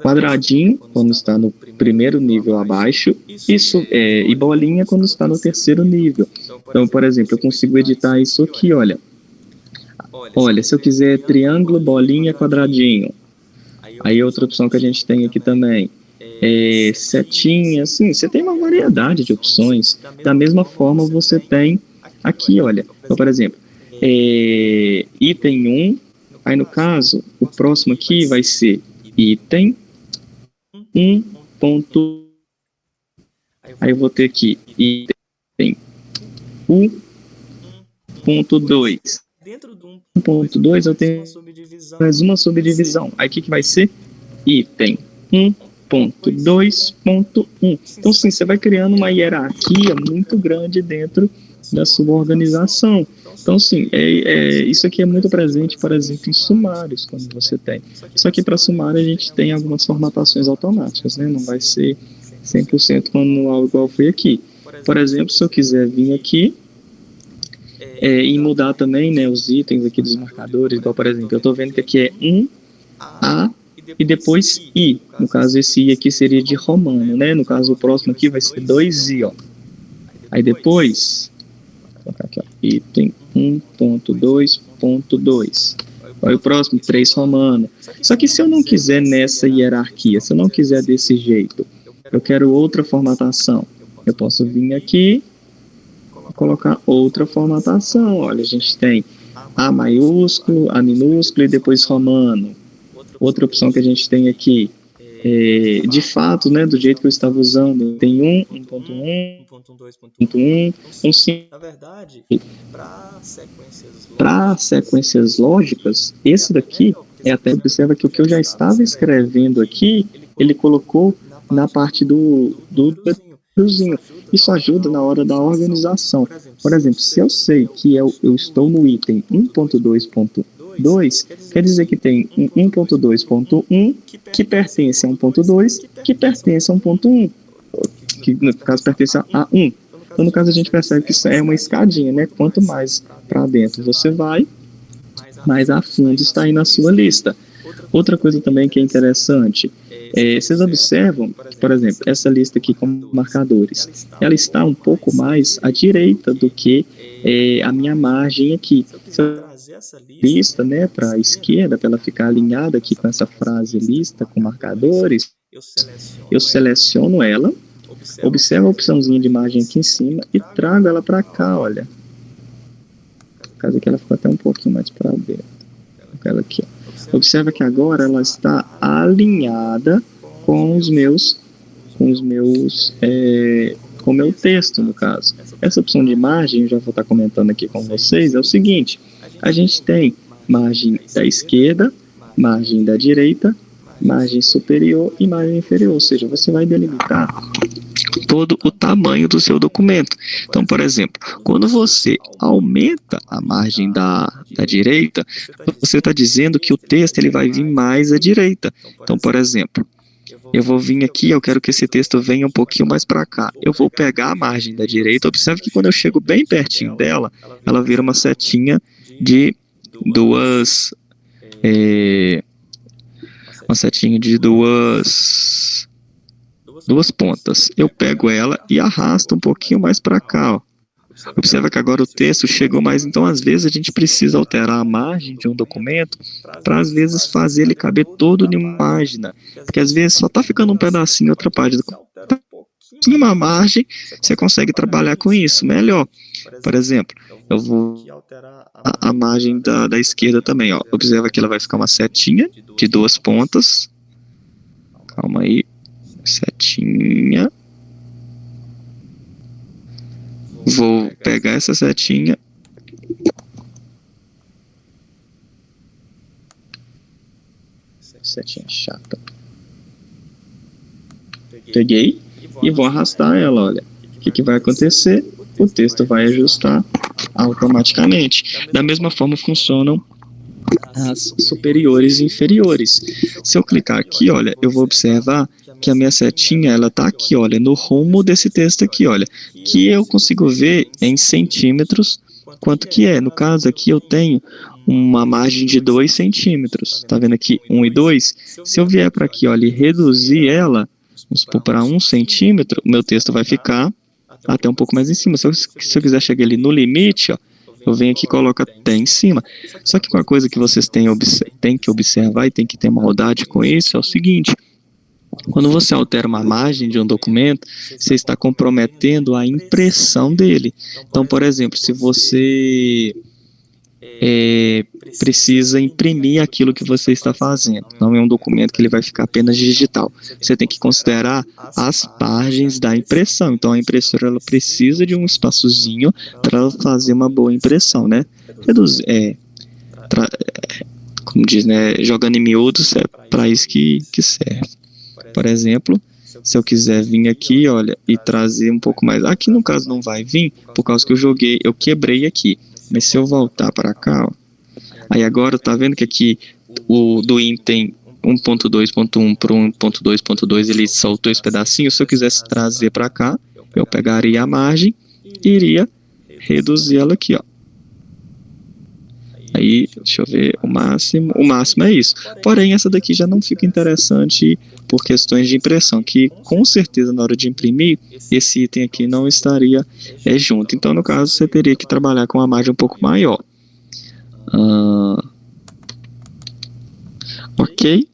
quadradinho quando está no primeiro nível abaixo, e bolinha quando está no terceiro nível. Então, por exemplo, eu consigo editar isso aqui, olha. Olha, se eu quiser triângulo, bolinha, quadradinho. Aí outra opção que a gente tem aqui também setinha, assim, você tem uma variedade de opções. Da mesma forma você tem aqui, olha, então, por exemplo, item 1, aí no caso, o próximo aqui vai ser item 1. Aí eu vou ter aqui item 1.2. Dentro do 1.2 eu tenho mais uma subdivisão. Aí o que vai ser? Item 1.2.1. Então, sim, você vai criando uma hierarquia muito grande dentro da sua organização. Então, sim, isso aqui é muito presente, por exemplo, em sumários, quando você tem. Só que para sumário a gente tem algumas formatações automáticas, né? Não vai ser 100% manual igual foi aqui. Por exemplo, se eu quiser vir aqui e mudar também, né, os itens aqui dos marcadores, igual, por exemplo, eu estou vendo que aqui é 1A e depois I. No caso, esse I aqui seria de romano, né? No caso, o próximo aqui vai ser 2I, ó. Aí depois, vou colocar aqui, ó, item 1.2.2. Aí o próximo, 3 romano. Só que se eu não quiser nessa hierarquia, se eu não quiser desse jeito, eu quero outra formatação, eu posso vir aqui colocar outra formatação. Olha, a gente tem A maiúsculo, A minúsculo e depois romano. Outra opção que a gente tem aqui, de fato, né, do jeito que eu estava usando, tem 1.1, 1.2, 1.5. Na verdade, Para sequências lógicas, esse daqui até observa que o que eu já estava escrevendo aqui, ele colocou na parte do númerozinho. Isso ajuda na hora da organização. Por exemplo, se eu sei que eu estou no item 1.2.2, quer dizer que tem um 1.2.1 que pertence a 1.2, que pertence a 1.1, que no caso pertence a 1. Então, no caso, a gente percebe que isso é uma escadinha, né? Quanto mais para dentro você vai, mais a fundo está aí na sua lista. Outra coisa também que é interessante, vocês observam que, por exemplo, essa lista aqui com marcadores, ela está um pouco mais à direita do que a minha margem aqui. Se eu lista, né, para a esquerda, para ela ficar alinhada aqui com essa frase lista com marcadores, eu seleciono ela, observo a opçãozinha de margem aqui em cima e trago ela para cá, olha. No caso aqui ela ficou até um pouquinho mais para dentro. Aquela aqui, ó. Observa que agora ela está alinhada com o meu texto, no caso. Essa opção de margem, eu já vou estar comentando aqui com vocês, é o seguinte: a gente tem margem da esquerda, margem da direita, margem superior e margem inferior, ou seja, você vai delimitar todo o tamanho do seu documento. Então, por exemplo, quando você aumenta a margem da direita, você está dizendo que o texto ele vai vir mais à direita. Então, por exemplo, eu vou vir aqui, eu quero que esse texto venha um pouquinho mais para cá. Eu vou pegar a margem da direita, observe que quando eu chego bem pertinho dela, ela vira uma setinha de duas pontas. Eu pego ela e arrasto um pouquinho mais para cá, ó. Observa que agora o texto chegou mais, então às vezes a gente precisa alterar a margem de um documento para às vezes fazer ele caber todo em uma página, porque às vezes só está ficando um pedacinho em outra página. Em uma margem, você consegue trabalhar com isso melhor. Por exemplo, eu vou a margem da esquerda também, ó. Observa que ela vai ficar uma setinha de duas pontas. Calma aí. Setinha. Vou pegar essa setinha. Setinha chata. Peguei e vou arrastar ela, olha. O que vai acontecer? O texto vai ajustar automaticamente. Da mesma forma funcionam as superiores e inferiores. Se eu clicar aqui, olha, eu vou observar que a minha setinha, ela tá aqui, olha, no rumo desse texto aqui, olha, que eu consigo ver em centímetros quanto que é. No caso aqui eu tenho uma margem de 2 centímetros, tá vendo aqui, 1 e 2? Se eu vier para aqui, olha, e reduzir ela, vamos supor, para 1 centímetro, o meu texto vai ficar até um pouco mais em cima. Se eu quiser chegar ali no limite, ó, eu venho aqui e coloco até em cima. Só que uma coisa que vocês têm que observar e tem que ter maldade com isso é o seguinte: quando você altera uma margem de um documento, você está comprometendo a impressão dele. Então, por exemplo, se você precisa imprimir aquilo que você está fazendo, não é um documento que ele vai ficar apenas digital. Você tem que considerar as margens da impressão. Então, a impressora ela precisa de um espaçozinho para ela fazer uma boa impressão, né? Como diz, né? Jogando em miúdos, é para isso que serve. Por exemplo, se eu quiser vir aqui, olha, e trazer um pouco mais, aqui no caso não vai vir, por causa que eu quebrei aqui, mas se eu voltar para cá, ó, aí agora tá vendo que aqui o do item 1.2.1 para 1.2.2 ele soltou esse pedacinho. Se eu quisesse trazer para cá, eu pegaria a margem e iria reduzir ela aqui, ó. Aí, deixa eu ver, o máximo é isso. Porém, essa daqui já não fica interessante por questões de impressão, que com certeza na hora de imprimir, esse item aqui não estaria junto. Então, no caso, você teria que trabalhar com uma margem um pouco maior. Ok.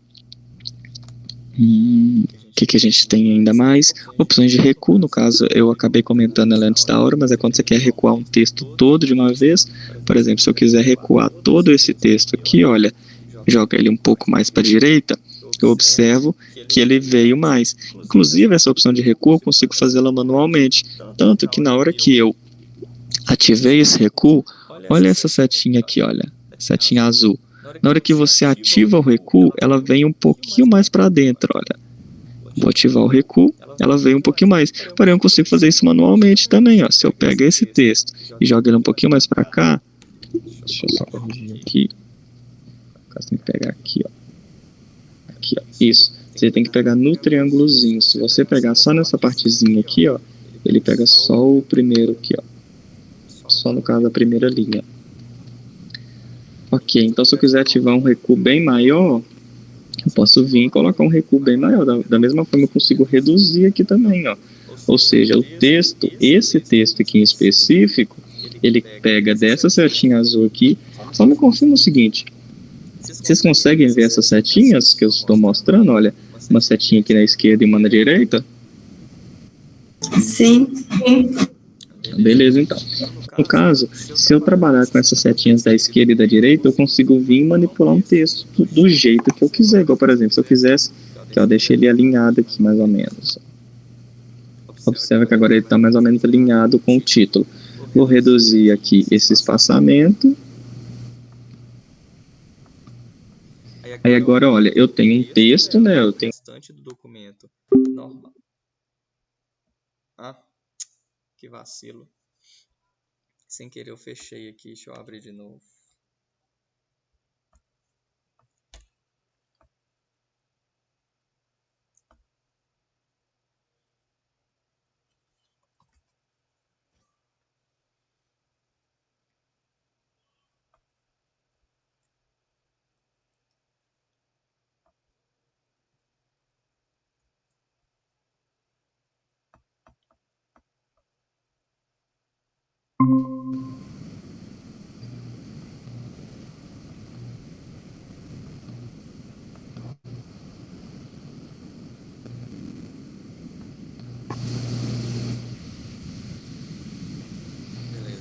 O que a gente tem ainda mais? Opções de recuo, no caso eu acabei comentando ela antes da hora, mas é quando você quer recuar um texto todo de uma vez. Por exemplo, se eu quiser recuar todo esse texto aqui, olha, joga ele um pouco mais para a direita, eu observo que ele veio mais. Inclusive, essa opção de recuo eu consigo fazê-la manualmente. Tanto que na hora que eu ativei esse recuo, olha essa setinha aqui, olha, setinha azul. Na hora que você ativa o recuo, ela vem um pouquinho mais para dentro, olha. Vou ativar o recuo, ela vem um pouquinho mais. Porém, eu consigo fazer isso manualmente também, ó. Se eu pego esse texto e jogo ele um pouquinho mais para cá, deixa eu só corrigir aqui. Você tem que pegar aqui, ó. Aqui, ó. Isso. Você tem que pegar no triângulozinho. Se você pegar só nessa partezinha aqui, ó, ele pega só o primeiro aqui, ó. Só no caso da primeira linha. Ok, então se eu quiser ativar um recuo bem maior, eu posso vir e colocar um recuo bem maior. Da mesma forma eu consigo reduzir aqui também, ó. Ou seja, o texto, esse texto aqui em específico, ele pega dessa setinha azul aqui. Só me confirma o seguinte. Vocês conseguem ver essas setinhas que eu estou mostrando? Olha, uma setinha aqui na esquerda e uma na direita. Sim. Beleza, então. No caso, se eu trabalhar com essas setinhas da esquerda e da direita, eu consigo vir e manipular um texto do jeito que eu quiser. Igual, por exemplo, se eu quisesse, que eu deixei ele alinhado aqui, mais ou menos. Observa que agora ele está mais ou menos alinhado com o título. Vou reduzir aqui esse espaçamento. Aí agora, olha, eu tenho um texto, né? Eu tenho restante do documento normal. Ah, que vacilo. Sem querer eu fechei aqui, deixa eu abrir de novo.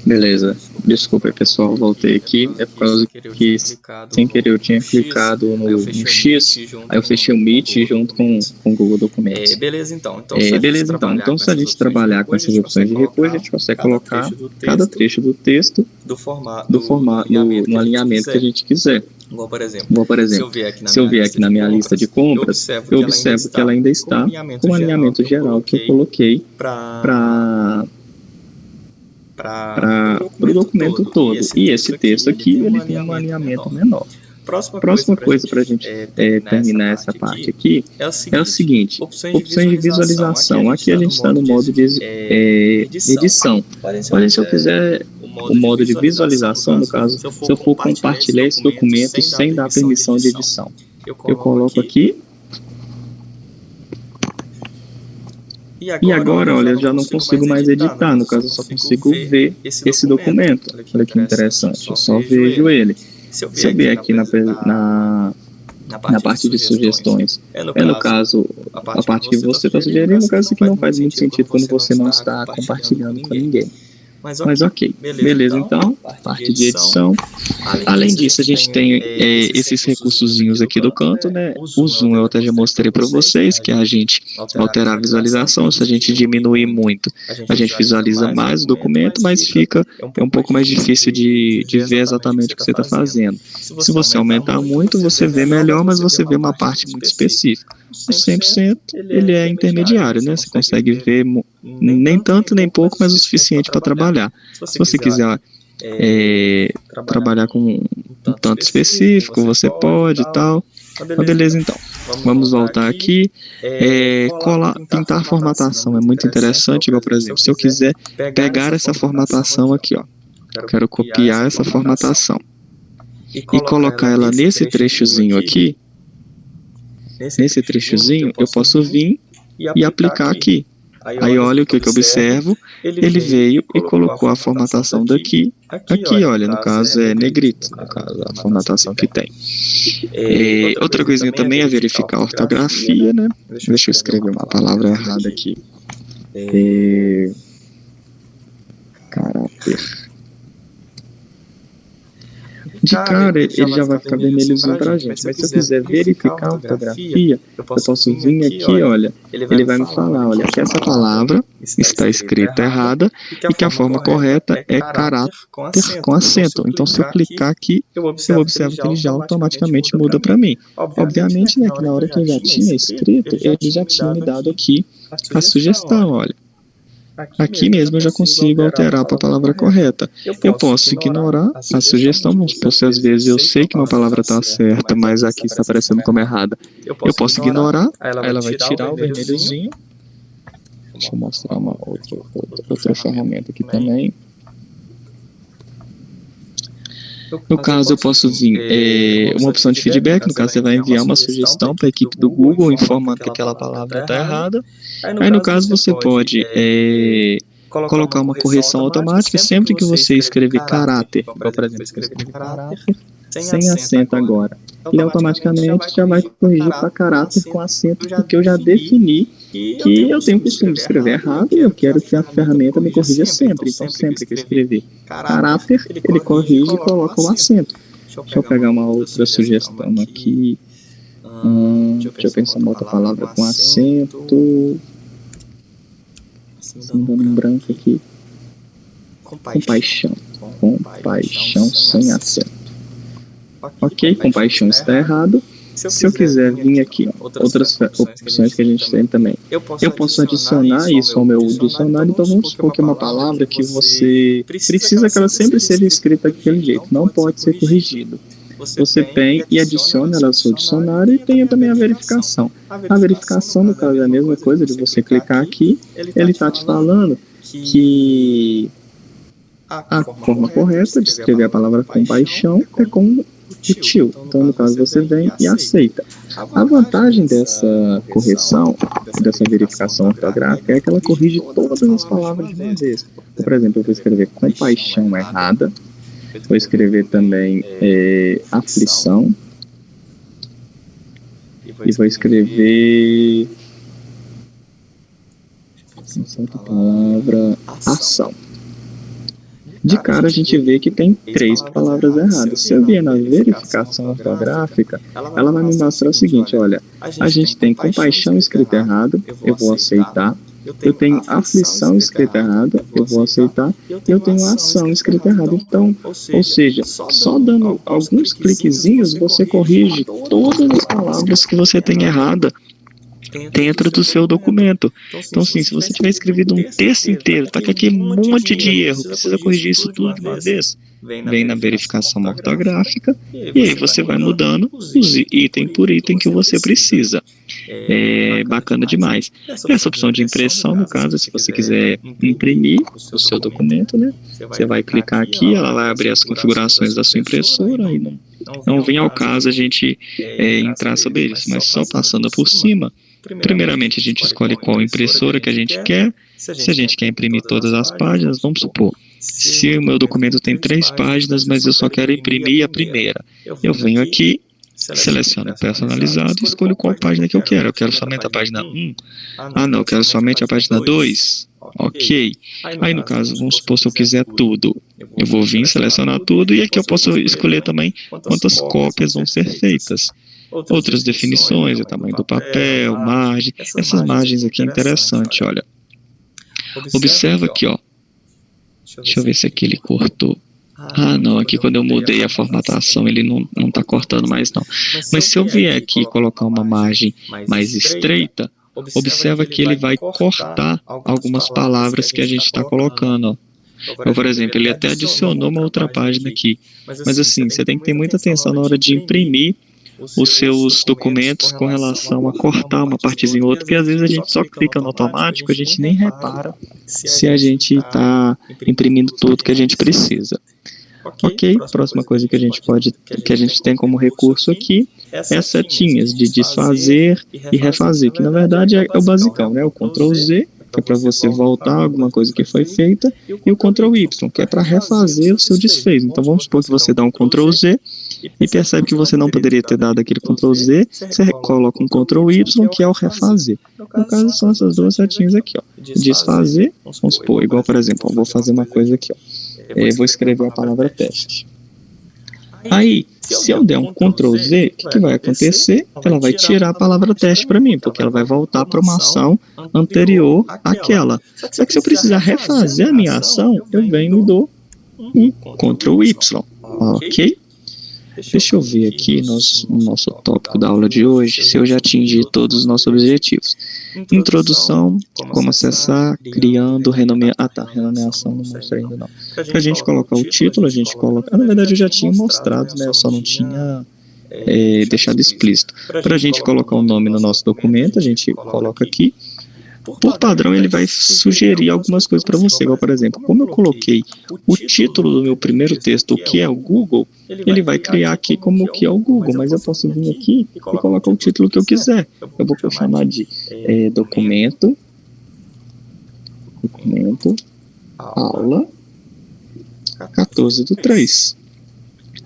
Beleza, desculpa pessoal, voltei aqui, é por causa que sem querer eu tinha clicado no X, aí eu fechei o Meet junto com o Google Documentos. Beleza, então. Então se a gente trabalhar com essas opções de recuo, a gente consegue colocar cada trecho do texto no alinhamento que a gente quiser. Igual, por exemplo, se eu vier aqui na minha lista de compras, eu observo que ela ainda está com o alinhamento geral que eu coloquei para o documento todo. E esse texto aqui, ele tem um alinhamento menor. Próxima coisa para a gente terminar essa parte aqui é o seguinte, opções de visualização. Aqui a gente está no modo de edição. Porém, se eu quiser o modo de visualização, no caso, se eu for compartilhar esse documento sem dar permissão de edição, eu coloco aqui. E agora, olha, eu já não consigo mais editar, no caso eu só consigo ver esse documento. Olha que interessante, eu só vejo ele. Se eu vier aqui na parte de sugestões, no caso, a parte que você está sugerindo, no caso, isso aqui não faz muito sentido quando você não está compartilhando com ninguém. Mas ok, beleza, então, parte de edição. Além disso, a gente tem esses recursozinhos aqui do canto, né? O zoom eu até já mostrei para vocês, que é a gente alterar a visualização. Se a gente diminuir muito, a gente visualiza mais o documento, mas fica um pouco mais difícil de ver exatamente o que você está fazendo. Se você aumentar muito, você vê melhor, mas você vê uma parte muito específica. O 100% ele é intermediário, né? Você consegue ver nem tanto nem pouco, mas o suficiente para trabalhar. Se você quiser trabalhar com um tanto específico, você pode e tal. Mas beleza, então. Vamos voltar aqui. Pintar a formatação é muito interessante. Igual, por exemplo, se eu quiser pegar essa formatação aqui, ó, quero copiar essa formatação e colocar ela nesse trechozinho aqui. Nesse trechozinho, eu posso vir e aplicar aqui. Aí olha o que eu observo, ele veio e colocou a formatação daqui, aqui olha, no caso é negrito, no caso, a formatação que tem. Outra coisinha também é verificar a ortografia, né? Deixa eu escrever uma palavra errada aqui. de cara ele já vai ficar vermelhozinho pra gente. Mas se eu quiser verificar a ortografia, eu posso vir aqui, olha, ele vai me falar, olha, que essa palavra está escrita errada e que a forma correta é caráter com acento. Então, se eu clicar aqui, eu observo que ele já automaticamente muda para mim. Obviamente, né, que na hora que eu já tinha escrito, ele já tinha me dado aqui a sugestão, olha. Aqui mesmo eu já consigo alterar para a palavra correta. Eu posso ignorar a sugestão, vamos supor, se às vezes eu sei que uma palavra está certa, mas aqui está aparecendo como errada. Eu posso ignorar, aí ela vai tirar o vermelhozinho. Deixa eu mostrar uma outra ferramenta aqui também. No caso, eu posso vir uma opção de feedback. No caso, você vai enviar uma sugestão para a equipe do Google informando que aquela palavra está errada. Aí, no caso, você pode colocar uma correção automática sempre que você escrever caráter. Igual, por exemplo, se eu escrever caráter sem acento agora. Ele automaticamente já vai corrigir para caráter com acento, porque eu já defini que eu tenho o costume de escrever errado e eu quero que a ferramenta me corrija sempre. Então, sempre que eu escrever caráter, ele corrige e coloca o acento. Deixa eu pegar uma outra sugestão aqui. Deixa eu pensar uma outra palavra com acento. Dando um branco aqui. Compaixão. Compaixão sem acento. Ok, compaixão está errado. Se eu quiser vir aqui, outras opções que a gente tem também. Eu posso adicionar isso ao meu dicionário, então vamos supor que é uma palavra que você precisa que ela sempre seja escrita daquele jeito, não pode ser corrigido. Você tem e adiciona ela ao seu dicionário e tem também a verificação. A verificação, no caso, é a mesma coisa de você clicar aqui, ele está te falando que a forma correta de escrever a palavra compaixão é com o tio. Então, no caso, você vem e aceita. A vantagem dessa correção, dessa verificação ortográfica, é que ela corrige todas as palavras de uma vez. Então, por exemplo, eu vou escrever compaixão errada, vou escrever também aflição, e vou escrever outra palavra, ação. De cara a gente vê que tem 3 palavras erradas. Se eu vier na verificação ortográfica, ela vai me mostrar o seguinte, olha, a gente tem compaixão escrita errada, eu vou aceitar. Eu tenho aflição escrita errada, eu vou aceitar. Eu tenho ação escrita errada. Então, ou seja, só dando alguns cliquezinhos, você corrige todas as palavras que você tem errada dentro do seu documento. Então, assim, se você tiver escrevido um texto inteiro, tá com aquele monte de erro, precisa corrigir isso tudo de uma vez, vem na verificação ortográfica e aí você vai mudando os item por item que você precisa. É bacana demais. Essa opção de impressão, no caso, se você quiser imprimir o seu documento, né, você vai clicar aqui, ela vai abrir as configurações da sua impressora e não vem ao caso a gente entrar sobre isso, mas só passando por cima. Primeiramente, a gente escolhe qual impressora que a gente quer. Se a gente quer imprimir todas as páginas, vamos supor, se o meu documento tem 3 páginas, mas eu só quero imprimir a primeira, eu venho aqui, seleciono personalizado e escolho qual página que eu quero. Eu quero somente a página 1? Ah, não, eu quero somente a página 2? Ok. Aí, no caso, vamos supor, se eu quiser tudo, eu vou vir selecionar tudo e aqui eu posso escolher também quantas cópias vão ser feitas. Outras definições, o tamanho do papel, margem. Essas margens aqui é interessante, olha. Observa aqui, ó. Deixa eu ver se aqui ele cortou. Ah, não, aqui quando eu mudei a formatação ele não está cortando mais não. Mas se eu vier aqui e colocar uma margem mais estreita, observa que ele vai cortar algumas palavras que a gente está colocando, ó. Então, por exemplo, ele até adicionou uma outra página aqui. Mas assim, você tem que ter muita atenção na hora de imprimir os seus documentos com relação a cortar uma partezinha ou outra, porque às vezes a gente só clica no automático, a gente nem repara se a gente está imprimindo tudo que a gente precisa. Ok, próxima coisa que a gente tem como recurso aqui é as setinhas de desfazer e refazer, que na verdade é o basicão, né? O Ctrl Z, que é para você voltar alguma coisa que foi feita, e o Ctrl Y, que é para refazer o seu desfecho. Então vamos supor que você dá um Ctrl Z e percebe que você não poderia ter dado aquele Ctrl Z, você coloca um Ctrl Y, que é o refazer. No caso são essas 2 setinhas aqui, ó. Desfazer, vamos supor, igual por exemplo, eu vou fazer uma coisa aqui, ó. Vou escrever a palavra teste. Aí, se eu der um Ctrl Z, o que vai acontecer? Ela vai tirar a palavra teste para mim, porque ela vai voltar para uma ação anterior àquela. Só que se eu precisar refazer a minha ação, eu venho e dou um Ctrl Y. Ok? Deixa eu ver aqui no nosso tópico da aula de hoje, se eu já atingi todos os nossos objetivos. Introdução, como acessar, criando, renomeação não mostrei ainda não. Para a gente colocar o título, a gente coloca... Na verdade eu já tinha mostrado, né? Eu só não tinha deixado explícito. Para a gente colocar o nome no nosso documento, a gente coloca aqui. Por padrão, ele vai sugerir algumas coisas para você, igual, por exemplo, como eu coloquei o título do meu primeiro texto, o que é o Google, ele vai criar aqui como o que é o Google, mas eu posso vir aqui e colocar o título que eu quiser. Eu vou chamar de documento, aula 14/3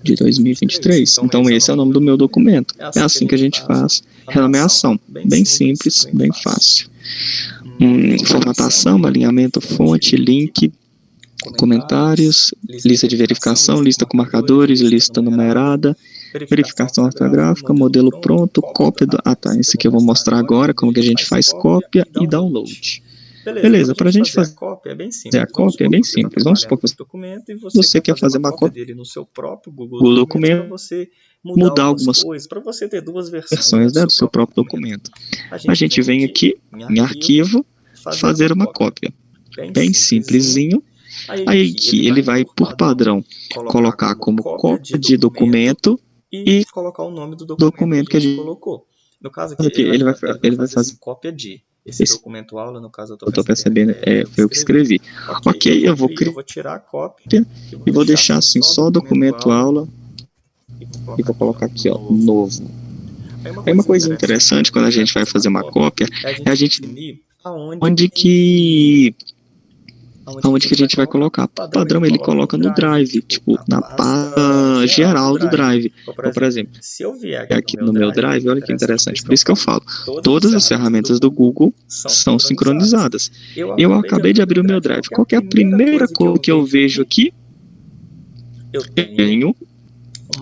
de 2023. Então, esse é o nome do meu documento. É assim que a gente faz renomeação. Bem simples, bem fácil. Formatação, alinhamento, fonte, link, comentários, lista de verificação, lista com marcadores, lista numerada, verificação ortográfica, modelo pronto, cópia do... esse aqui eu vou mostrar agora, como que a gente faz cópia e download. Beleza, para a gente fazer a cópia é bem simples. Vamos supor que você quer fazer uma cópia dele no seu próprio Google documento, mudar algumas coisas, para você ter duas versões do seu próprio documento. A gente vem aqui em arquivo, fazer uma cópia. Bem simplesinho. Aí aqui ele vai, por padrão, colocar como cópia de documento e colocar o nome do documento que a gente colocou. No caso aqui, ele vai fazer cópia de... Esse documento aula, no caso eu estou percebendo, foi eu que escrevi. Ok, eu vou tirar a cópia e vou deixar assim só documento aula e vou colocar aqui, ó, novo. Aí uma coisa interessante quando a gente vai fazer uma cópia é a gente onde que a gente vai colocar. O padrão ele coloca no Drive, tipo, na pasta geral do Drive. Então, por exemplo, se eu vier aqui no meu Drive, olha que interessante, por isso que eu falo, todas as ferramentas do Google são sincronizadas. Eu acabei de abrir o meu Drive. Qual que é a primeira coisa que eu vejo aqui? Eu tenho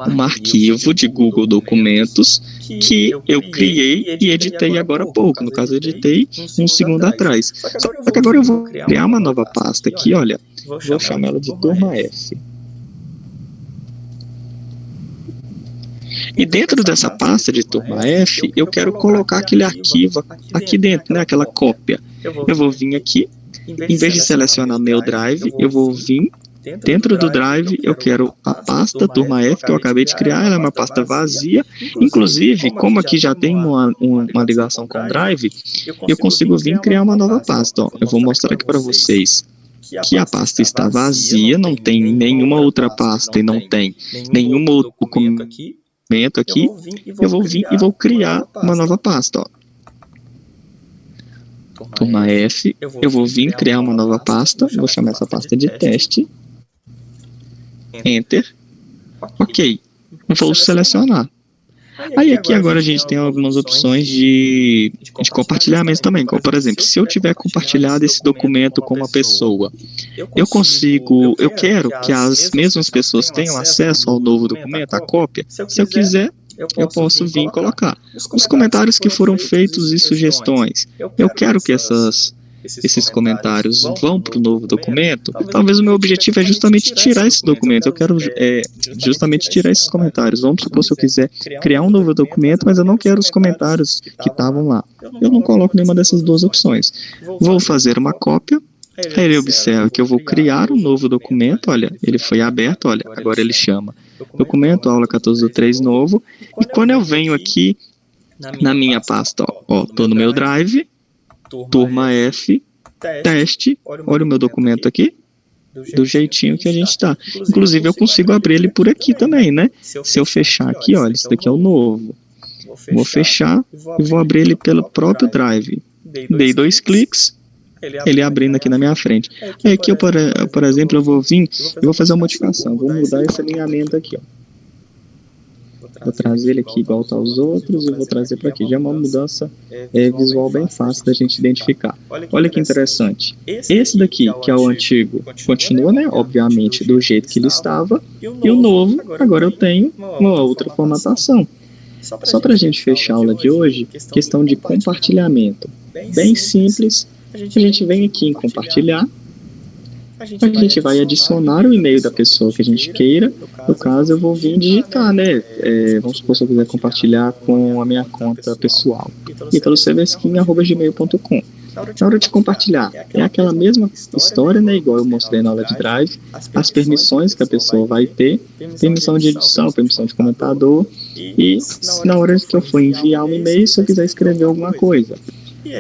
um arquivo de Google Documentos que eu criei e editei agora há pouco. No caso, eu editei um segundo atrás. Só que agora eu vou criar uma nova pasta aqui, olha. Vou chamar ela de Turma F. E dentro dessa pasta de Turma F, eu quero colocar aquele arquivo aqui dentro, né? Aquela cópia. Eu vou vir aqui, em vez de selecionar meu Drive, eu vou vir dentro do Drive, eu quero a pasta Turma F que eu acabei de criar, ela é uma pasta vazia. Inclusive, como aqui já tem uma ligação com o Drive, eu consigo vir criar uma nova pasta. Ó, eu vou mostrar aqui para vocês que a pasta está vazia, não tem nenhuma outra pasta e não tem nenhum outro documento aqui. Eu vou vir e vou criar uma nova pasta. Ó. Turma F, eu vou vir criar uma nova pasta, vou chamar essa pasta de teste. Enter. Ok. Vou selecionar. Aí aqui agora a gente tem algumas opções de compartilhamento também. Como, por exemplo, se eu tiver compartilhado esse documento com uma pessoa, eu quero que as mesmas pessoas tenham acesso ao novo documento, a cópia. Se eu quiser, eu posso vir e colocar. Os comentários que foram feitos e sugestões. Eu quero que esses comentários vão para o novo documento. Talvez o meu objetivo é justamente tirar esse documento. Eu quero justamente tirar esses comentários. Vamos supor, se eu quiser criar um novo documento, mas eu não quero os comentários que estavam lá. Eu não coloco nenhuma dessas duas opções. Vou fazer uma cópia. Aí ele observa que eu vou criar um novo documento. Olha, ele foi aberto. Olha, agora ele chama documento aula 14/3 novo. E quando eu venho aqui na minha pasta, ó, estou no meu Drive, Turma F, teste, olha o meu documento aqui, do jeitinho que a gente está. Inclusive eu consigo abrir ele por aqui também, né? Se eu fechar aqui, olha, esse daqui é o novo. Vou fechar e vou abrir ele pelo próprio Drive. Dei 2 cliques, ele abrindo aqui na minha frente. Aí aqui, eu, por exemplo, eu vou vir e vou fazer uma modificação. Vou mudar esse alinhamento aqui, ó. Vou trazer ele aqui igual tá aos outros e vou trazer para aqui. Já é uma mudança visual bem fácil da gente identificar. Olha que interessante. Esse daqui, que é o antigo, continua, né? Obviamente, do jeito que ele estava. E o novo, agora eu tenho uma outra formatação. Só para a gente fechar a aula de hoje, questão de compartilhamento. Bem simples. A gente vem aqui em compartilhar. A gente vai adicionar o e-mail da pessoa que a gente queira. No caso, eu vou vir digitar, né? Vamos supor, se eu quiser compartilhar com a minha conta pessoal. italoseveskin@gmail.com. Na hora de compartilhar, é aquela mesma história, né? Igual eu mostrei na aula de Drive. As permissões que a pessoa vai ter. Permissão de edição, permissão de comentador. E na hora que eu for enviar um e-mail, se eu quiser escrever alguma coisa.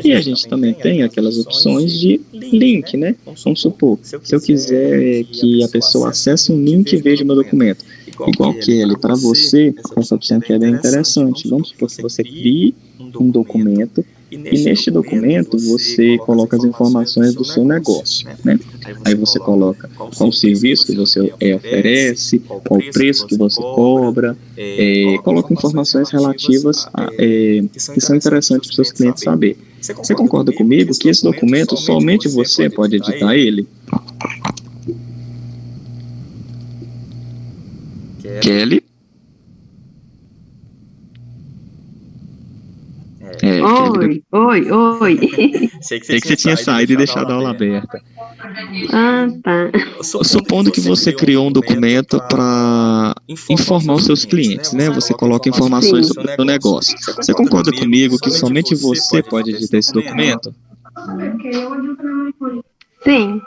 E a gente também tem aquelas opções de link, né? Vamos supor, se eu quiser que a pessoa acesse um link e veja o meu documento, igual que ele para você, essa opção aqui é bem interessante. Vamos supor que você crie um documento e neste documento você coloca as informações do seu negócio, né? Aí você coloca qual o serviço que você oferece, qual o preço que você cobra, coloca informações relativas que são interessantes para os seus clientes saber. Você concorda comigo que esse documento somente você pode editar ele? Kelly? Oi. Sei que você tinha saído e deixado a aula aberta. Ah, tá. Supondo que você criou um documento para informar os seus clientes, né? Você coloca informações sobre o negócio. Você concorda comigo que somente você pode editar esse documento? Sim.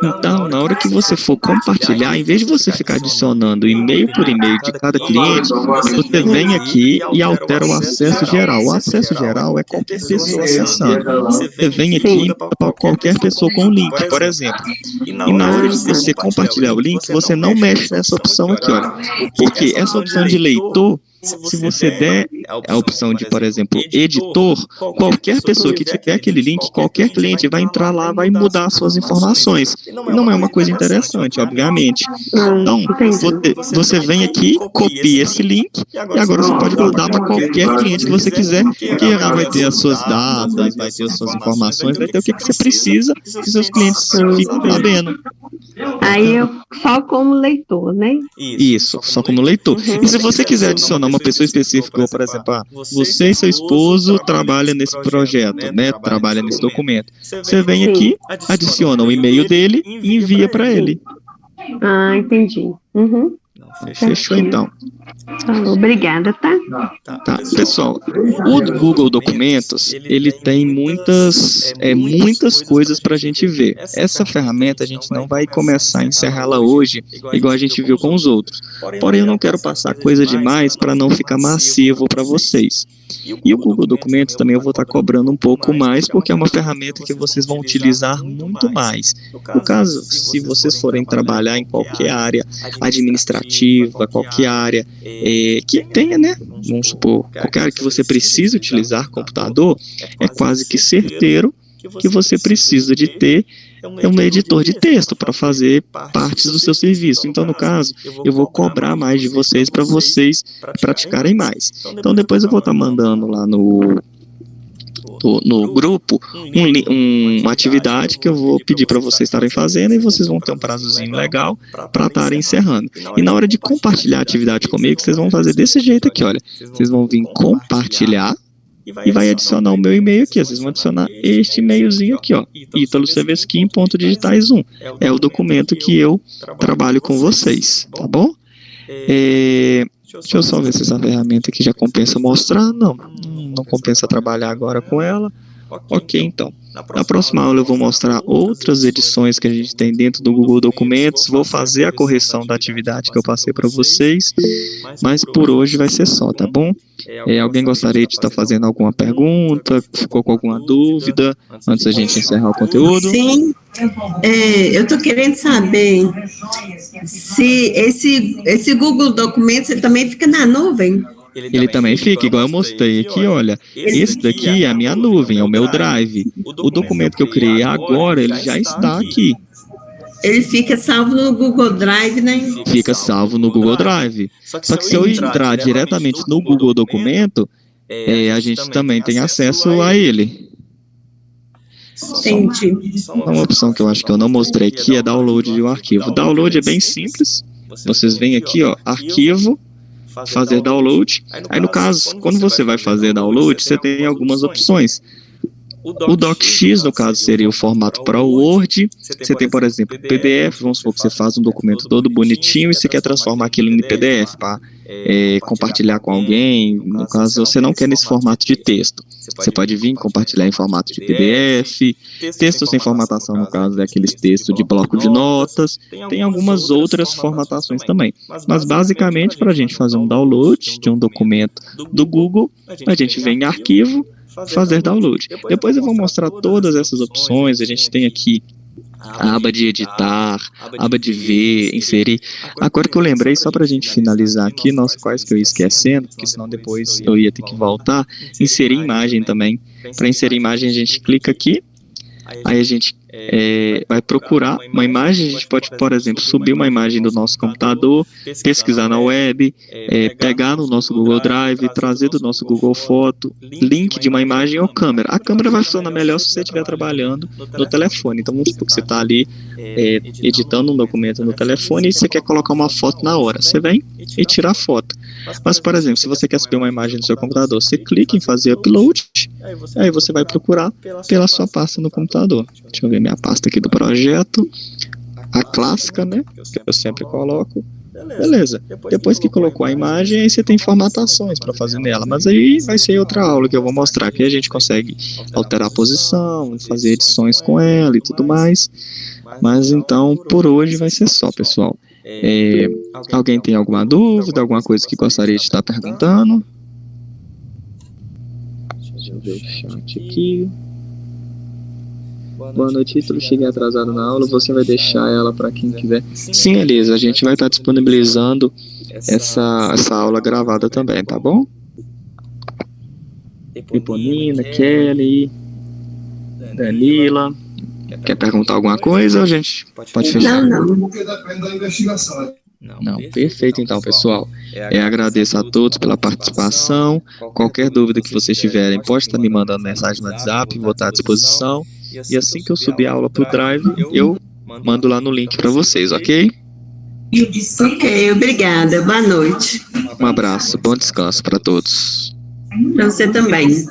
Então, na hora que você for compartilhar, em vez de você ficar adicionando e-mail por e-mail de cada cliente, você vem aqui e altera o acesso geral. O acesso geral é qualquer pessoa acessando. Você vem aqui para qualquer pessoa com o link, por exemplo. E na hora de você compartilhar o link, você não mexe nessa opção aqui, olha. Porque essa opção de leitor, se você der a opção de, por exemplo, editor, qualquer pessoa que tiver aquele link, qualquer cliente vai entrar lá, vai mudar as suas informações. E não é uma coisa interessante, obviamente. Então, você vem aqui, copia esse link, e agora você pode mudar para qualquer cliente que você quiser, que lá vai ter as suas datas, vai ter as suas informações, vai ter o que você precisa que seus clientes fiquem sabendo. Aí eu só como leitor, né? Isso, só como leitor. E se você quiser adicionar uma pessoa específica, ou, por exemplo, você e seu esposo trabalham nesse projeto, né? Trabalham nesse documento. Você vem aqui, adiciona o e-mail dele e envia para ele. Ah, entendi. Uhum. Fechou então. Obrigada, tá? Tá, pessoal, o Google Documentos, ele tem muitas coisas para a gente ver. Essa ferramenta a gente não vai começar a encerrá-la hoje, igual a gente viu com os outros. Porém, eu não quero passar coisa demais para não ficar massivo para vocês. E o Google Documentos também eu vou estar cobrando um pouco mais, porque é uma ferramenta que vocês vão utilizar muito mais. No caso, se vocês forem trabalhar em qualquer área administrativa, qualquer área que tenha, né? Vamos supor, qualquer área que você precisa utilizar computador, é quase que certeiro que você precisa de ter um editor de texto para fazer partes do seu serviço. Então, no caso, eu vou cobrar mais de vocês para vocês praticarem mais. Então, depois eu vou estar mandando lá no grupo uma atividade que eu vou pedir para vocês estarem fazendo, e vocês vão ter um prazozinho legal para estarem encerrando. E na hora de compartilhar a atividade comigo, vocês vão fazer desse jeito aqui, olha. Vocês vão vir compartilhar e vai adicionar o meu e-mail aqui. Vocês vão adicionar este e-mailzinho aqui, ó, italoseveskin.digitais1. É o documento que eu trabalho com vocês, tá bom? Deixa eu só ver se essa ferramenta aqui já compensa mostrar. Não compensa trabalhar agora com ela. Ok, então. Na próxima aula eu vou mostrar outras edições que a gente tem dentro do Google Documentos. Vou fazer a correção da atividade que eu passei para vocês. Mas por hoje vai ser só, tá bom? Alguém gostaria de estar fazendo alguma pergunta? Ficou com alguma dúvida antes da gente encerrar o conteúdo? Sim, eu estou querendo saber se esse Google Documentos ele também fica na nuvem. Ele também fica, igual eu mostrei aqui, olha, esse daqui é a minha nuvem, é o meu Drive. O documento que eu criei agora, ele já está aqui. Ele fica salvo no Google Drive, né? Fica salvo no Google Drive. Só que se eu entrar diretamente no Google Documento, a gente também tem acesso a ele. Entendi. Uma opção que eu acho que eu não mostrei aqui é download de um arquivo. Download é bem simples. Vocês vêm aqui, ó, arquivo, fazer download. Aí no caso, quando você vai fazer download, você tem algumas opções. O DocX, no caso, seria o formato para o Word. Você tem, por exemplo, PDF. Vamos supor que você faz um documento todo bonitinho e você quer transformar aquilo em PDF para compartilhar com alguém. No caso, você não quer nesse formato de texto. Você pode vir compartilhar em formato de PDF. Texto sem formatação, no caso, é aqueles textos de bloco de notas. Tem algumas outras formatações também. Mas, basicamente, para a gente fazer um download de um documento do Google, a gente vem em arquivo, fazer download. Depois eu vou mostrar todas essas opções. A gente tem aqui a aba de editar, aba de ver, inserir. Agora que eu lembrei, só para a gente finalizar aqui, nossa, quase que eu ia esquecendo, porque senão depois eu ia ter que voltar, inserir imagem também. Para inserir imagem a gente clica aqui, aí a gente vai procurar uma imagem. A gente pode, por exemplo, subir uma imagem do nosso computador, pesquisar na web, pegar no nosso Google Drive, trazer do nosso Google Foto, link de uma imagem ou câmera. A câmera vai funcionar melhor se você estiver trabalhando no telefone. Então vamos supor que você está ali editando um documento no telefone e você quer colocar uma foto na hora. Você vem e tira a foto. Mas, por exemplo, se você quer subir uma imagem do seu computador, você clica em fazer upload, aí você vai procurar pela sua pasta no computador. Deixa eu ver minha pasta aqui do projeto, a clássica, né, que eu sempre coloco. Beleza, depois que colocou a imagem, aí você tem formatações para fazer nela, mas aí vai ser outra aula que eu vou mostrar, que a gente consegue alterar a posição, fazer edições com ela e tudo mais. Mas então, por hoje vai ser só, pessoal. Alguém tem alguma dúvida, alguma coisa que gostaria de estar perguntando? Deixa eu ver o chat aqui. Boa noite, título. Cheguei atrasado na aula. Você vai deixar ela para quem quiser? Sim, Elisa. A gente vai estar disponibilizando essa aula gravada também, tá bom? Eponina, Kelly, Danila. Quer perguntar alguma coisa ou a gente pode fechar? Não. Porque depende da investigação. Não, perfeito então, pessoal. Agradeço a todos pela participação. Qualquer dúvida que vocês tiverem, pode estar me mandando mensagem no WhatsApp, vou estar à disposição. E assim que eu subir a aula para o Drive, eu mando lá no link para vocês, ok? Ok, obrigada. Boa noite. Um abraço, bom descanso para todos. Para você também.